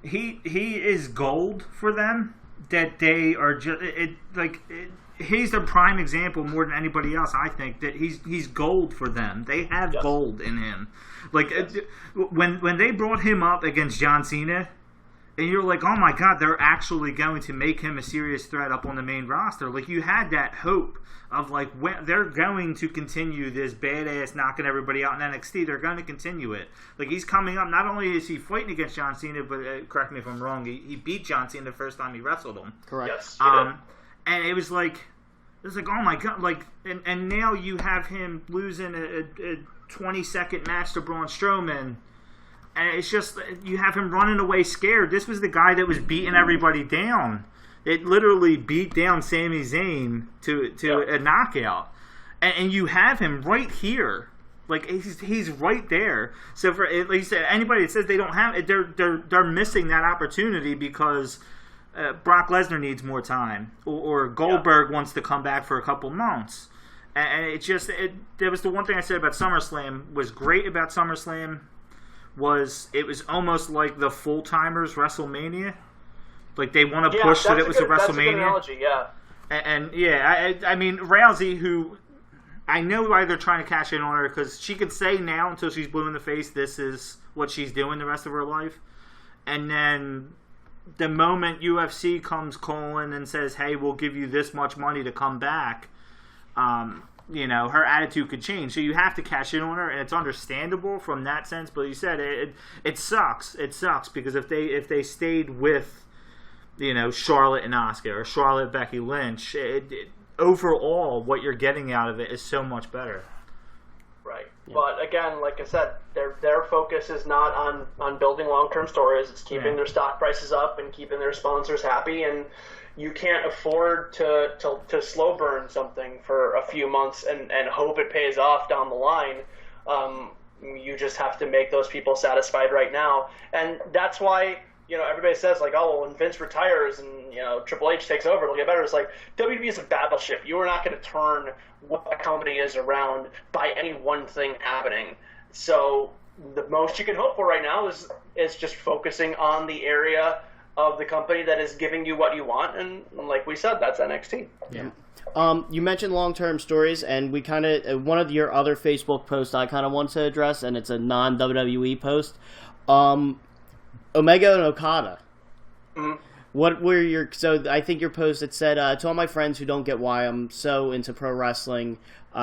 He is gold for them. That they are just he's the prime example more than anybody else. I think that he's gold for them. They have gold in him. When they brought him up against John Cena, and you're like, oh my God, they're actually going to make him a serious threat up on the main roster. Like, you had that hope of when they're going to continue this badass knocking everybody out in NXT. They're going to continue it. Like, he's coming up. Not only is he fighting against John Cena, but correct me if I'm wrong, he beat John Cena the first time he wrestled him. Correct. Yes, and it was like, oh my God, and now you have him losing a 20-second match to Braun Strowman. And it's just, you have him running away scared. This was the guy that was beating everybody down. It literally beat down Sami Zayn to a knockout. And you have him right here. Like, he's right there. So for, like you said, anybody that says they don't have it, they're missing that opportunity because Brock Lesnar needs more time. Or Goldberg wants to come back for a couple months. And it just, that was the one thing I said about SummerSlam. Was great about SummerSlam was it was almost like the full-timers WrestleMania. Like, they want to push that it was a WrestleMania. That's a good analogy, yeah. And I mean, Rousey, who I know why they're trying to cash in on her, because she could say now until she's blue in the face, this is what she's doing the rest of her life. And then the moment UFC comes calling and says, hey, we'll give you this much money to come back, her attitude could change. So you have to cash in on her, and it's understandable from that sense. But you said it sucks. It sucks because if they stayed with, Charlotte and Asuka or Charlotte Becky Lynch, overall what you're getting out of it is so much better. Right. Yeah. But again, like I said, their focus is not on building long-term stories. It's keeping their stock prices up and keeping their sponsors happy. And you can't afford to slow burn something for a few months and hope it pays off down the line. You just have to make those people satisfied right now. And that's why, everybody says, like, oh, well, when Vince retires and, Triple H takes over, it'll get better. It's like, WWE is a battleship. You are not going to turn what a company is around by any one thing happening. So the most you can hope for right now is just focusing on the area of the company that is giving you what you want, and like we said, that's NXT. Yeah. You mentioned long-term stories, and we kind of one of your other Facebook posts I kind of want to address, and it's a non-WWE post. Omega and Okada. Mm-hmm. What were your? So I think your post it said to all my friends who don't get why I'm so into pro wrestling.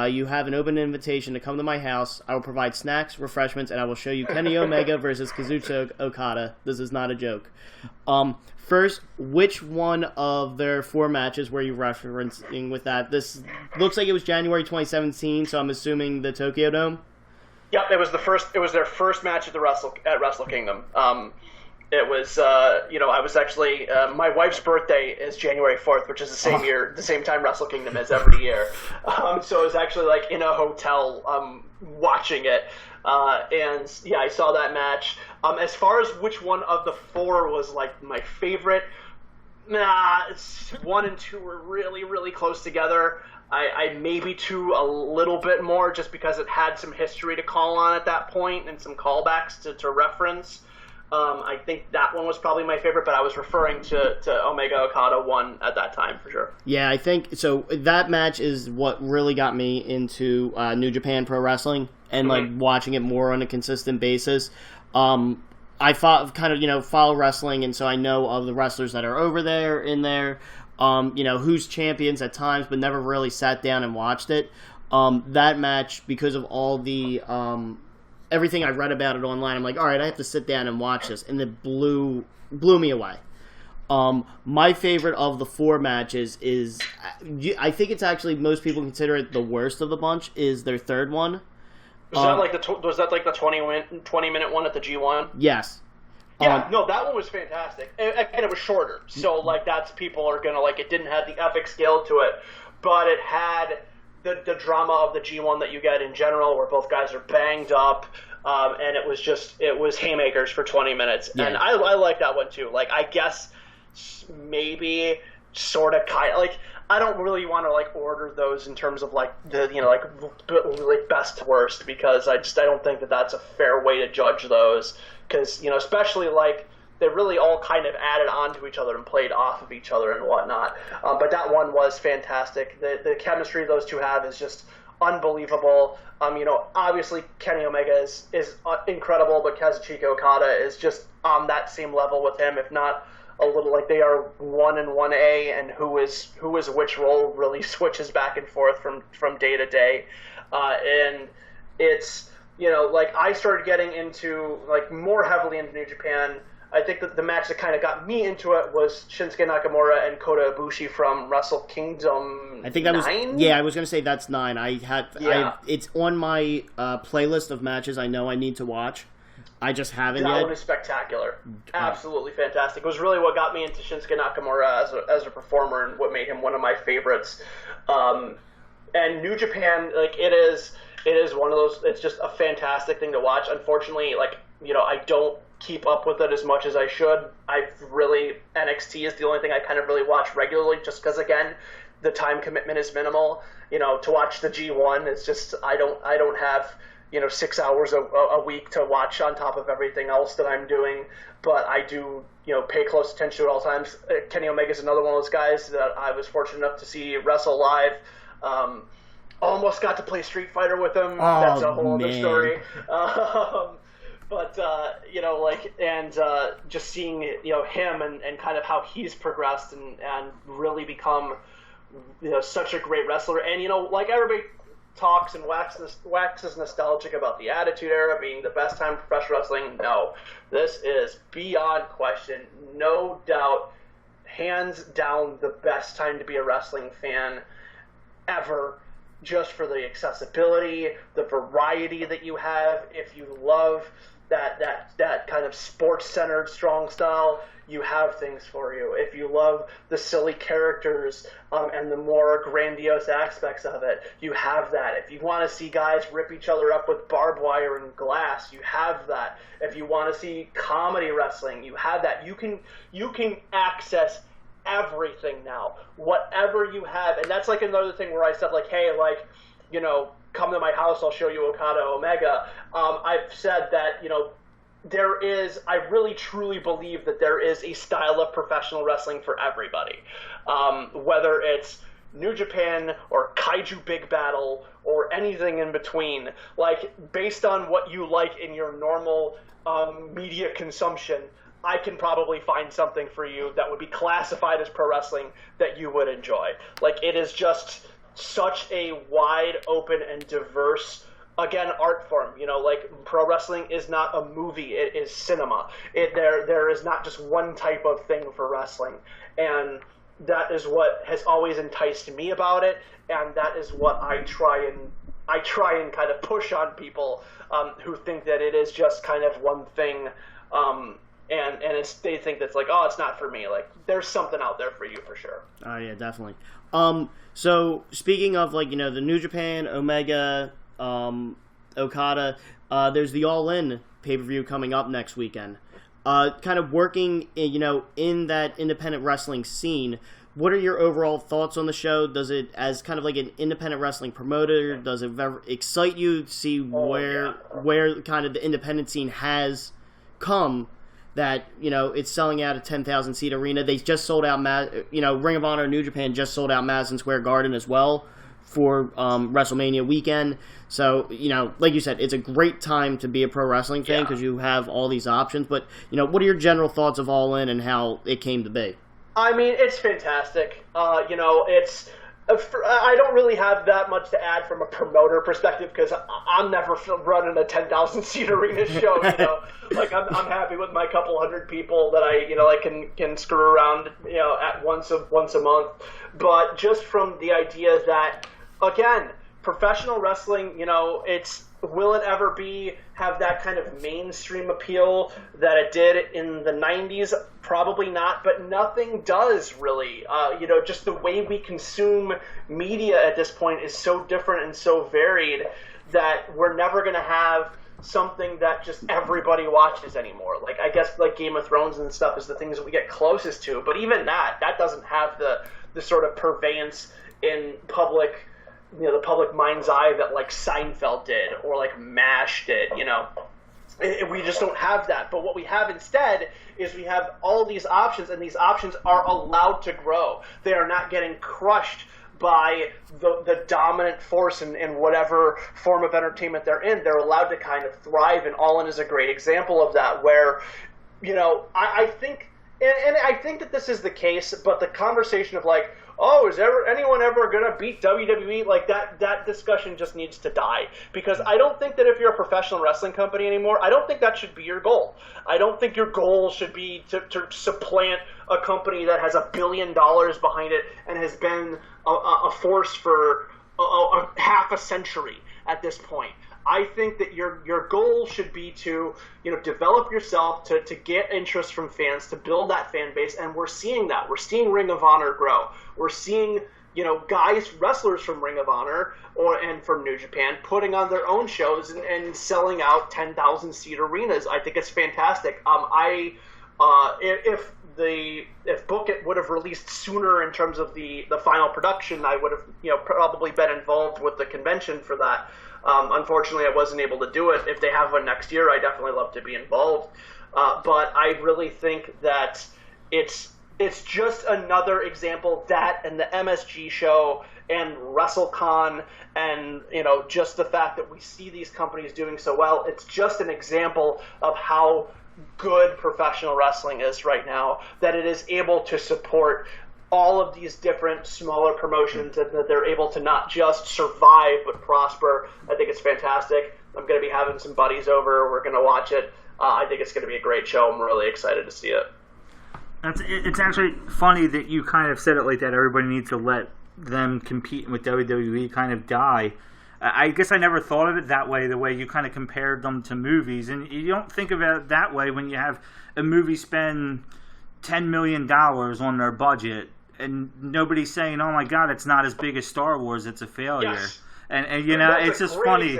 You have an open invitation to come to my house. I will provide snacks, refreshments, and I will show you Kenny Omega versus Kazuchika Okada. This is not a joke. First, which one of their 4 matches were you referencing with that? This looks like it was January 2017, so I'm assuming the Tokyo Dome. Yep, it was their first match at Wrestle Kingdom. It was, I was actually, my wife's birthday is January 4th, which is the same time Wrestle Kingdom is every year. So I was actually, like, in a hotel watching it. And, yeah, I saw that match. As far as which one of the 4 was, like, my favorite, 1 and 2 were really, really close together. I maybe 2 a little bit more just because it had some history to call on at that point and some callbacks to reference. I think that one was probably my favorite, but I was referring to Omega Okada 1 at that time for sure. Yeah, I think so. That match is what really got me into New Japan Pro Wrestling and like watching it more on a consistent basis. I follow wrestling, and so I know of the wrestlers that are over there in there. Who's champions at times, but never really sat down and watched it. That match, because of all the everything I read about it online, I'm like, all right, I have to sit down and watch this, and it blew me away. My favorite of the 4 matches is, I think it's actually, most people consider it the worst of the bunch, is their 3rd one. Was that like the 20-minute one at the G1? Yes. Yeah, no, that one was fantastic. And it was shorter. So, like, people are going to, like, it didn't have the epic scale to it, but it had the drama of the G1 that you get in general, where both guys are banged up, and it was haymakers for 20 minutes. Yeah. And I like that one, too. Like, I guess maybe sort of kind of, like, I don't really want to, like, order those in terms of, like, the, you know, like best to worst, because I don't think that that's a fair way to judge those. Because, you know, especially, like, they really all kind of added on to each other and played off of each other and whatnot. But that one was fantastic. The chemistry those two have is just unbelievable. You know, obviously Kenny Omega is incredible, but Kazuchika Okada is just on that same level with him, if not a little. Like, they are 1 and 1A, and who is which role really switches back and forth from day to day. And it's, you know, like, I started getting into, like, more heavily into New Japan. I think that the match that kind of got me into it was Shinsuke Nakamura and Kota Ibushi from Wrestle Kingdom. I think that 9? Yeah, I was going to say that's 9. It's on my playlist of matches I know I need to watch. I just haven't yet. That one is spectacular. Absolutely fantastic. It was really what got me into Shinsuke Nakamura as a performer, and what made him one of my favorites. And New Japan, like, it is one of those, it's just a fantastic thing to watch. Unfortunately, like, you know, I don't keep up with it as much as I should. NXT is the only thing I kind of really watch regularly, just because, again, the time commitment is minimal. You know, to watch the G1, it's just, I don't have, you know, 6 hours a week to watch on top of everything else that I'm doing, but I do, you know, pay close attention to it all times. Kenny Omega is another one of those guys that I was fortunate enough to see wrestle live. Almost got to play Street Fighter with him. That's a whole other story. But, you know, like, and just seeing, you know, him and kind of how he's progressed and really become, you know, such a great wrestler. And, you know, like, everybody talks and waxes nostalgic about the Attitude Era being the best time for professional wrestling. No, this is beyond question, no doubt, hands down the best time to be a wrestling fan ever, just for the accessibility, the variety that you have. If you love that kind of sports-centered strong style, you have things for you. If you love the silly characters and the more grandiose aspects of it, you have that. If you want to see guys rip each other up with barbed wire and glass, you have that. If you want to see comedy wrestling, you have that. You can access everything now, whatever you have. And that's like another thing where I said, like, hey, like, you know, come to my house, I'll show you Okada Omega. I've said that, you know, I really truly believe that there is a style of professional wrestling for everybody. Whether it's New Japan or Kaiju Big Battle or anything in between, like, based on what you like in your normal media consumption, I can probably find something for you that would be classified as pro wrestling that you would enjoy. Like, it is just such a wide open and diverse, again, art form. You know, like, pro wrestling is not a movie, it is cinema. There is not just one type of thing for wrestling, and that is what has always enticed me about it, and that is what I try and kind of push on people who think that it is just kind of one thing, and they think that's like, oh, it's not for me. Like, there's something out there for you for sure. Oh yeah, definitely. So speaking of, like, you know, the New Japan, Omega, Okada, there's the All In pay-per-view coming up next weekend. Kind of working, you know, in that independent wrestling scene, what are your overall thoughts on the show? Does it, as kind of like an independent wrestling promoter, does it excite you to see where kind of the independent scene has come? That, you know, it's selling out a 10,000 seat arena. They just sold out, Ring of Honor New Japan just sold out Madison Square Garden as well for WrestleMania weekend. So, you know, like you said, it's a great time to be a pro wrestling fan because you have all these options. But, you know, what are your general thoughts of All In and how it came to be? I mean, it's fantastic. You know, I don't really have that much to add from a promoter perspective because I'm never running a 10,000 seat arena show. You know, like, I'm happy with my couple hundred people that I can screw around, you know, at once a month. But just from the idea that, again, professional wrestling, you know, it's will it ever have that kind of mainstream appeal that it did in the 90s? Probably not, but nothing does really. Just the way we consume media at this point is so different and so varied that we're never going to have something that just everybody watches anymore. Like, I guess like Game of Thrones and stuff is the things that we get closest to, but even that doesn't have the sort of purveyance in public, the public mind's eye that like Seinfeld did or like MASH did, We just don't have that. But what we have instead is we have all these options, and these options are allowed to grow. They are not getting crushed by the dominant force in whatever form of entertainment they're in. They're allowed to kind of thrive, and All In is a great example of that, where, I think, and I think that this is the case, but the conversation of like, oh, is anyone ever going to beat WWE? Like, that discussion just needs to die. Because I don't think that if you're a professional wrestling company anymore, I don't think that should be your goal. I don't think your goal should be to supplant a company that has $1 billion behind it and has been a force for a half a century at this point. I think that your goal should be to develop yourself, to get interest from fans, to build that fan base, and we're seeing that. We're seeing Ring of Honor grow. We're seeing wrestlers from Ring of Honor and from New Japan putting on their own shows and selling out 10,000 seat arenas. I think it's fantastic. If Book It would have released sooner in terms of the final production, I would have probably been involved with the convention for that. Unfortunately, I wasn't able to do it. If they have one next year, I definitely love to be involved. But I really think that it's just another example, that and the MSG show and WrestleCon and just the fact that we see these companies doing so well. It's just an example of how good professional wrestling is right now, that it is able to support all of these different smaller promotions, and that they're able to not just survive but prosper. I think it's fantastic. I'm going to be having some buddies over. We're going to watch it. I think it's going to be a great show. I'm really excited to see it. It's actually funny that you kind of said it like that. Everybody needs to let them compete with WWE kind of die. I guess I never thought of it that way, the way you kind of compared them to movies. And you don't think of it that way when you have a movie spend $10 million on their budget and nobody's saying, oh my God, it's not as big as Star Wars, it's a failure. Yes. And it's just funny.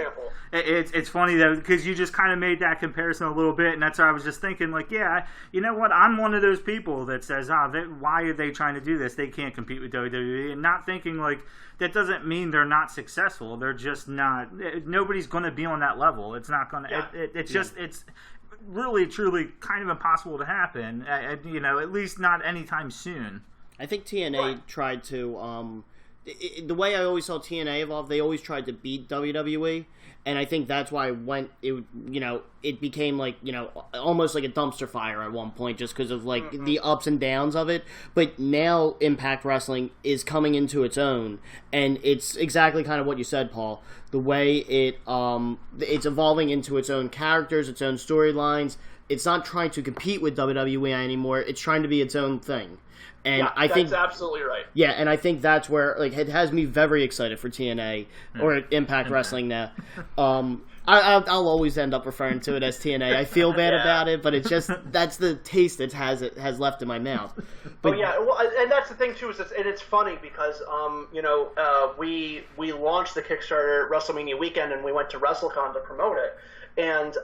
It's funny though, because you just kind of made that comparison a little bit, and that's why I was just thinking, like, yeah, you know what? I'm one of those people that says, why are they trying to do this? They can't compete with WWE, and not thinking like that doesn't mean they're not successful. They're just not. Nobody's going to be on that level. It's not going to. Yeah. It's really truly kind of impossible to happen. At least not anytime soon. I think TNA tried to. The way I always saw TNA evolve, they always tried to beat WWE, and I think that's why it became like almost like a dumpster fire at one point, just because of like the ups and downs of it. But now Impact Wrestling is coming into its own, and it's exactly kind of what you said, Paul. The way it's evolving into its own characters, its own storylines. It's not trying to compete with WWE anymore. It's trying to be its own thing. And I think that's absolutely right. Yeah, and I think that's where it has me very excited for TNA or Impact Wrestling now. I'll always end up referring to it as TNA. I feel bad about it, but it's just that's the taste it has left in my mouth. But, and that's the thing too. It's funny because we launched the Kickstarter WrestleMania weekend, and we went to WrestleCon to promote it. And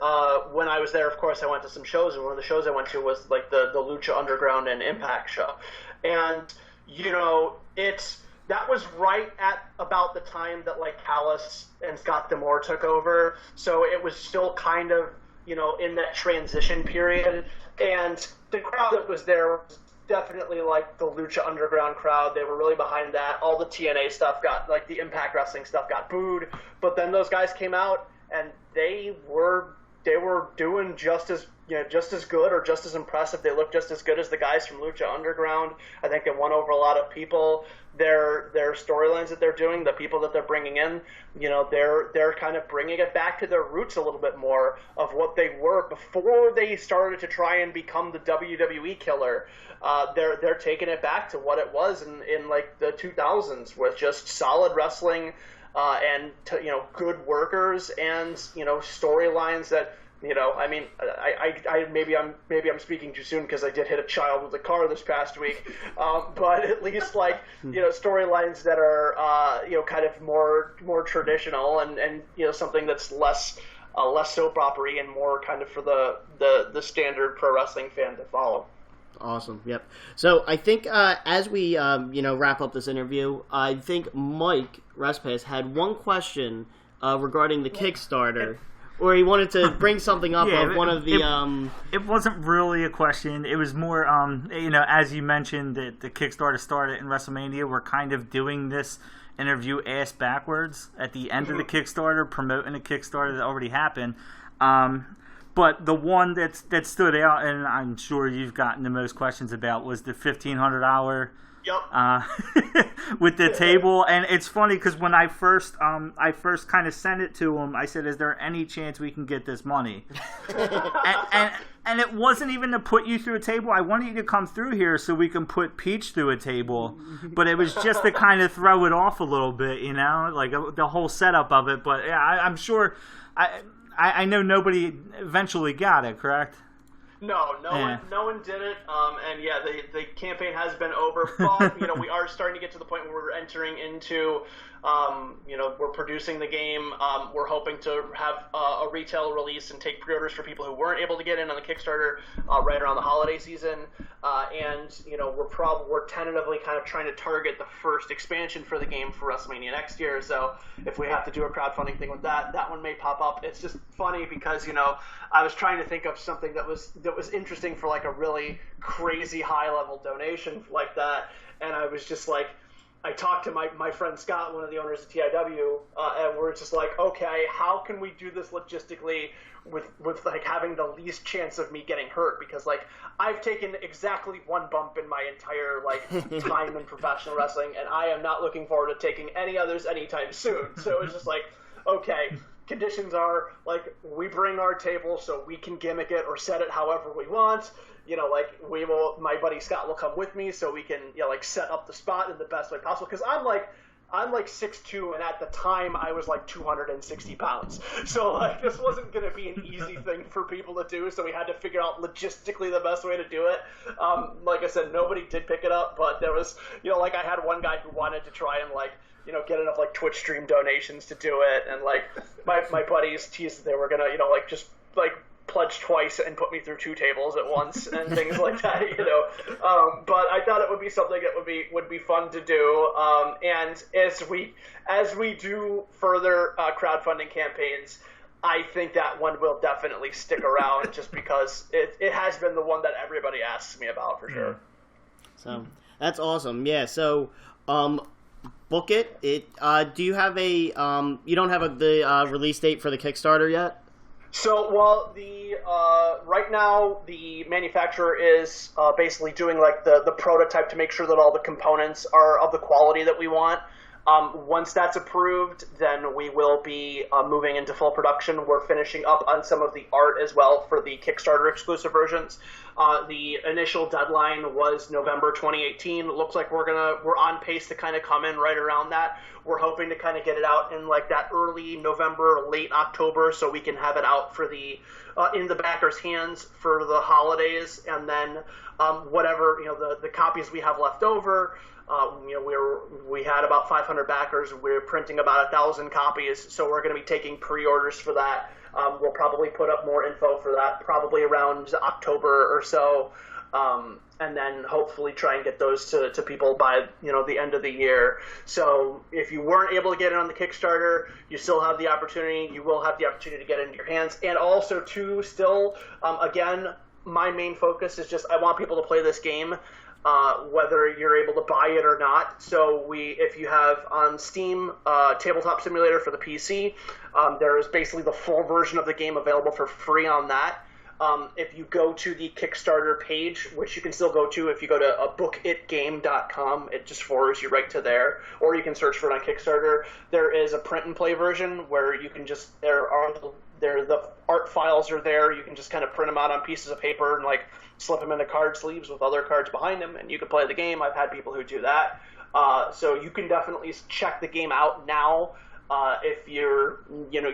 when I was there, of course, I went to some shows, and one of the shows I went to was like the Lucha Underground and Impact show. And that was right at about the time that like Callis and Scott D'Amore took over, so it was still kind of in that transition period. And the crowd that was there was definitely like the Lucha Underground crowd. They were really behind that. All the TNA stuff got, like the Impact Wrestling stuff got booed, but then those guys came out and they were doing just as good or just as impressive. They looked just as good as the guys from Lucha Underground. I think it won over a lot of people. Their storylines that they're doing, the people that they're bringing in, they're kind of bringing it back to their roots a little bit more of what they were before they started to try and become the WWE killer. They're taking it back to what it was in like the 2000s with just solid wrestling. and good workers and storylines that. I mean, I maybe I'm speaking too soon because I did hit a child with a car this past week, but at least storylines that are kind of more traditional and something that's less soap opera-y and more kind of for the standard pro wrestling fan to follow. Awesome. Yep. So I think as we wrap up this interview, I think Mike Respass had one question regarding the Kickstarter. Or he wanted to bring something up of one of the... It wasn't really a question. It was more, as you mentioned, that the Kickstarter started in WrestleMania. We're kind of doing this interview ass backwards at the end of the Kickstarter, promoting a Kickstarter that already happened. But the one that stood out, and I'm sure you've gotten the most questions about, was the $1,500... Yep. With the table, and it's funny because when I first kind of sent it to him, I said, "Is there any chance we can get this money?" and it wasn't even to put you through a table. I wanted you to come through here so we can put Peach through a table, but it was just to kind of throw it off a little bit, like the whole setup of it. But yeah, I'm sure. I know nobody eventually got it, correct? No one did it, and yeah, the campaign has been over, but, we are starting to get to the point where we're entering into, we're producing the game, we're hoping to have a retail release and take pre-orders for people who weren't able to get in on the Kickstarter right around the holiday season, and, we're tentatively kind of trying to target the first expansion for the game for WrestleMania next year, so if we have to do a crowdfunding thing with that one may pop up. It's just funny because, I was trying to think of something that was interesting for like a really crazy high level donation like that, and I was just like, I talked to my friend Scott, one of the owners of T.I.W, and we're just like, okay, how can we do this logistically with like having the least chance of me getting hurt? Because like I've taken exactly one bump in my entire like time in professional wrestling, and I am not looking forward to taking any others anytime soon. So it's just like, okay, conditions are like we bring our table so we can gimmick it or set it however we want. My buddy Scott will come with me so we can set up the spot in the best way possible, because I'm like 6'2", and at the time I was like 260 pounds. So like this wasn't going to be an easy thing for people to do, so we had to figure out logistically the best way to do it. Like I said, nobody did pick it up, but there was, I had one guy who wanted to try and get enough like Twitch stream donations to do it, and like my buddies teased that they were gonna just pledge twice and put me through 2 tables at once and things like that, but I thought it would be something that would be fun to do, and as we do further crowdfunding campaigns, I think that one will definitely stick around just because it has been the one that everybody asks me about for sure. So that's awesome. Yeah. So book it. Do you have you don't have the release date for the Kickstarter yet? So, well, right now the manufacturer is basically doing like the prototype to make sure that all the components are of the quality that we want. Once that's approved, then we will be moving into full production. We're finishing up on some of the art as well for the Kickstarter exclusive versions. The initial deadline was November 2018. It looks like we're on pace to kind of come in right around that. We're hoping to kind of get it out in like that early November, late October, so we can have it out for the in the backers' hands for the holidays, and then whatever the copies we have left over. We had about 500 backers. We're printing about 1,000 copies, so we're going to be taking pre-orders for that. We'll probably put up more info for that probably around October or so, and then hopefully try and get those to people by the end of the year. So if you weren't able to get it on the Kickstarter, you still have the opportunity. You will have the opportunity to get it in your hands, and also too, still again, my main focus is just I want people to play this game. Whether you're able to buy it or not. So if you have on Steam Tabletop Simulator for the PC, there is basically the full version of the game available for free on that. If you go to the Kickstarter page, which you can still go to if you go to bookitgame.com, it just forwards you right to there, or you can search for it on Kickstarter. There is a print and play version where you can just the art files are there. You can just kind of print them out on pieces of paper and like slip them into card sleeves with other cards behind them, and you can play the game. I've had people who do that. So you can definitely check the game out now. If you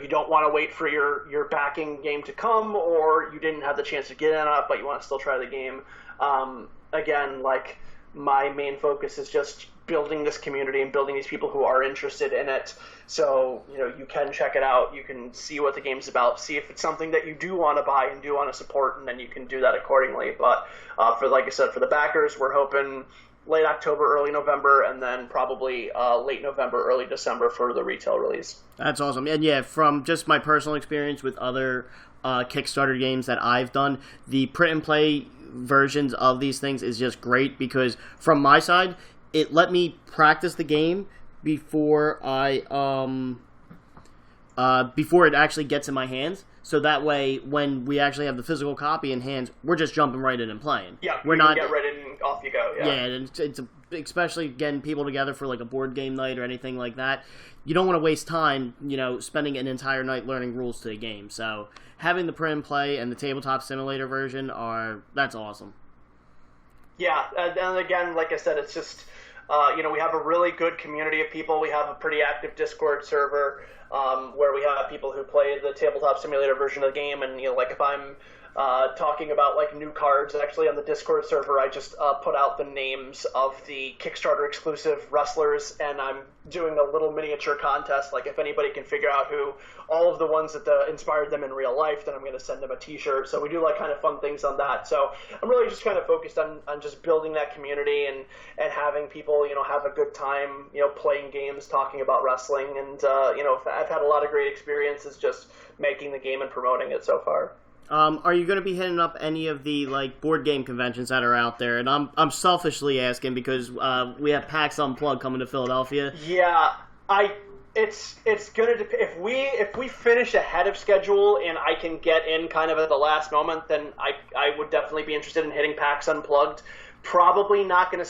don't want to wait for your backing game to come, or you didn't have the chance to get in on it, but you want to still try the game. Again, like, my main focus is just building this community and building these people who are interested in it. So, you can check it out. You can see what the game's about, see if it's something that you do want to buy and do want to support, and then you can do that accordingly. But like I said, for the backers, we're hoping late October, early November, and then probably late November, early December for the retail release. That's awesome. And yeah, from just my personal experience with other Kickstarter games that I've done, the print and play versions of these things is just great, because from my side, it let me practice the game before before it actually gets in my hands. So that way, when we actually have the physical copy in hands, we're just jumping right in and playing. Yeah, we're not get right in and off you go. Yeah, and it's especially getting people together for like a board game night or anything like that. You don't want to waste time, spending an entire night learning rules to the game. So having the print and play and the tabletop simulator version that's awesome. Yeah, and again, like I said, it's just we have a really good community of people. We have a pretty active Discord server where we have people who play the tabletop simulator version of the game, and like if I'm talking about like new cards, actually on the Discord server, I just put out the names of the Kickstarter exclusive wrestlers, and I'm doing a little miniature contest. Like if anybody can figure out who all of the ones that inspired them in real life, then I'm going to send them a t-shirt. So we do like kind of fun things on that. So I'm really just kind of focused on just building that community and having people, have a good time, playing games, talking about wrestling. And, I've had a lot of great experiences just making the game and promoting it so far. Are you going to be hitting up any of the board game conventions that are out there? And I'm selfishly asking because we have PAX Unplugged coming to Philadelphia. Yeah, it's gonna depend. If we finish ahead of schedule and I can get in kind of at the last moment, then I would definitely be interested in hitting PAX Unplugged. Probably not gonna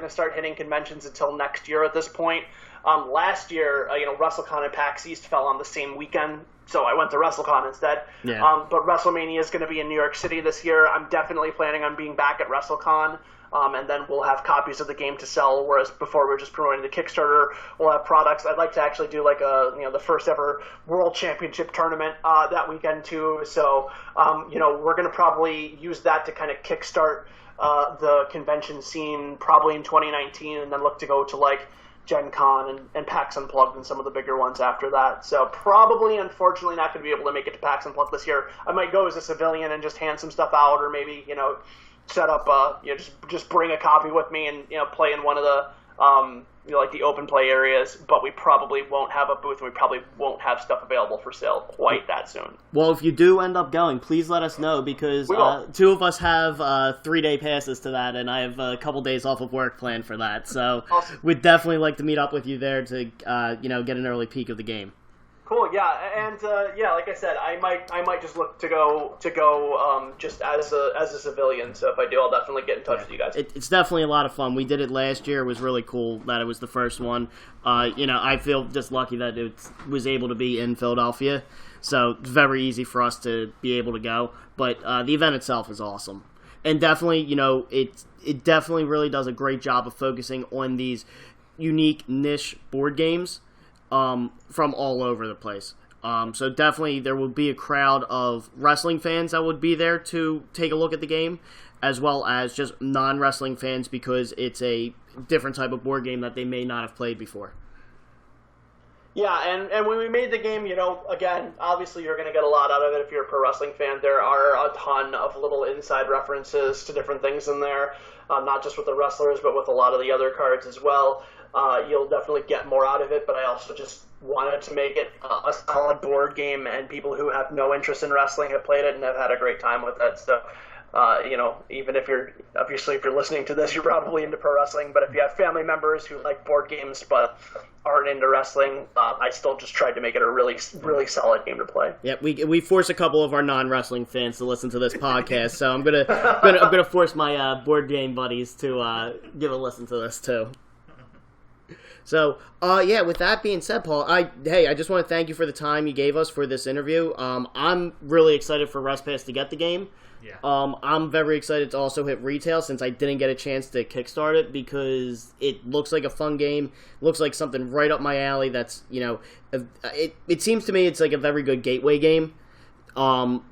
start hitting conventions until next year at this point. Last year, WrestleCon and PAX East fell on the same weekend, so I went to WrestleCon instead. Yeah. But WrestleMania is going to be in New York City this year. I'm definitely planning on being back at WrestleCon, and then we'll have copies of the game to sell, whereas before we were just promoting the Kickstarter. We'll have products. I'd like to actually do the first ever World Championship tournament that weekend too. So, we're going to probably use that to kind of kickstart the convention scene probably in 2019, and then look to go to Gen Con and PAX Unplugged and some of the bigger ones after that. So probably, unfortunately, not going to be able to make it to PAX Unplugged this year. I might go as a civilian and just hand some stuff out, or maybe, set up, just bring a copy with me and, play in one of the, the open play areas, but we probably won't have a booth, and we probably won't have stuff available for sale quite that soon. Well, if you do end up going, please let us know, because two of us have 3-day passes to that, and I have a couple days off of work planned for that. So awesome. We'd definitely like to meet up with you there to, get an early peek of the game. Cool, yeah, and like I said, I might just look to go just as a civilian. So if I do, I'll definitely get in touch with you guys. It's definitely a lot of fun. We did it last year. It was really cool that it was the first one. I feel just lucky that it was able to be in Philadelphia. So it's very easy for us to be able to go. But the event itself is awesome, and definitely, it definitely really does a great job of focusing on these unique niche board games. From all over the place. So definitely there will be a crowd of wrestling fans that would be there to take a look at the game, as well as just non-wrestling fans, because it's a different type of board game that they may not have played before. Yeah, and when we made the game, again, obviously you're going to get a lot out of it if you're a pro wrestling fan. There are a ton of little inside references to different things in there, not just with the wrestlers, but with a lot of the other cards as well. You'll definitely get more out of it, but I also just wanted to make it a solid board game, and people who have no interest in wrestling have played it and have had a great time with it. So, even if you're listening to this, you're probably into pro wrestling, but if you have family members who like board games but aren't into wrestling, I still just tried to make it a really, really solid game to play. Yeah, we force a couple of our non-wrestling fans to listen to this podcast, so I'm gonna force my board game buddies to give a listen to this too. So, yeah, with that being said, Paul, I just want to thank you for the time you gave us for this interview. I'm really excited for Respass to get the game. Yeah. I'm very excited to also hit retail since I didn't get a chance to kickstart it because it looks like a fun game. Looks like something right up my alley that's, it seems to me it's like a very good gateway game.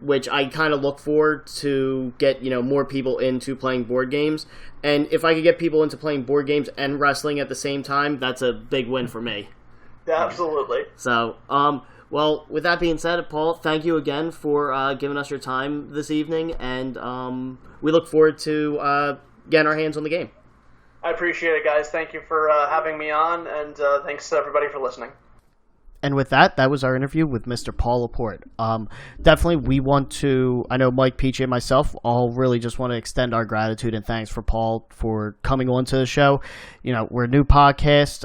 Which I kind of look forward to get, more people into playing board games. And if I could get people into playing board games and wrestling at the same time, that's a big win for me. Absolutely. So, well, with that being said, Paul, thank you again for giving us your time this evening, and we look forward to getting our hands on the game. I appreciate it, guys. Thank you for having me on, and thanks to everybody for listening. And with that was our interview with Mr. Paul LaPorte. Definitely, we want to, I know Mike, Peachy, and myself all really just want to extend our gratitude and thanks for Paul for coming on to the show. We're a new podcast,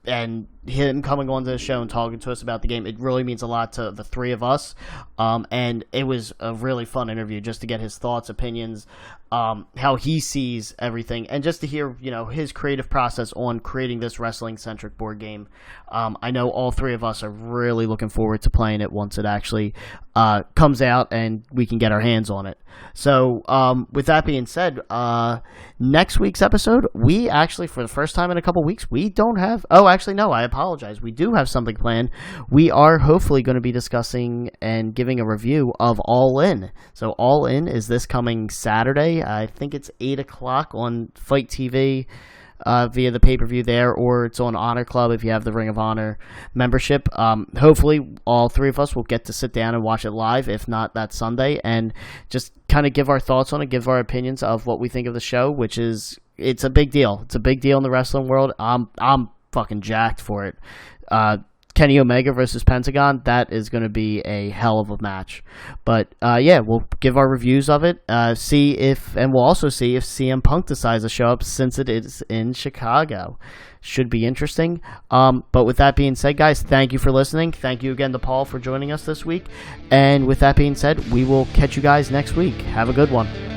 and him coming on to the show and talking to us about the game, it really means a lot to the three of us. And it was a really fun interview just to get his thoughts, opinions, how he sees everything, and just to hear, his creative process on creating this wrestling-centric board game. I know all three of us are really looking forward to playing it once it actually comes out and we can get our hands on it. So, with that being said, next week's episode, we actually, for the first time in a couple weeks, we don't have... Oh, actually, no, I apologize. We do have something planned. We are hopefully going to be discussing and giving a review of All In. So, All In is this coming Saturday. I think it's 8 o'clock on Fight TV via the pay-per-view there, or it's on Honor Club if you have the Ring of Honor membership. Hopefully, all three of us will get to sit down and watch it live, if not that Sunday, and just kind of give our thoughts on it, give our opinions of what we think of the show, which is, it's a big deal. It's a big deal in the wrestling world. I'm fucking jacked for it. Kenny Omega versus Pentagon, that is going to be a hell of a match. But, yeah, we'll give our reviews of it, we'll also see if CM Punk decides to show up since it is in Chicago. Should be interesting. But with that being said, guys, thank you for listening. Thank you again to Paul for joining us this week. And with that being said, we will catch you guys next week. Have a good one.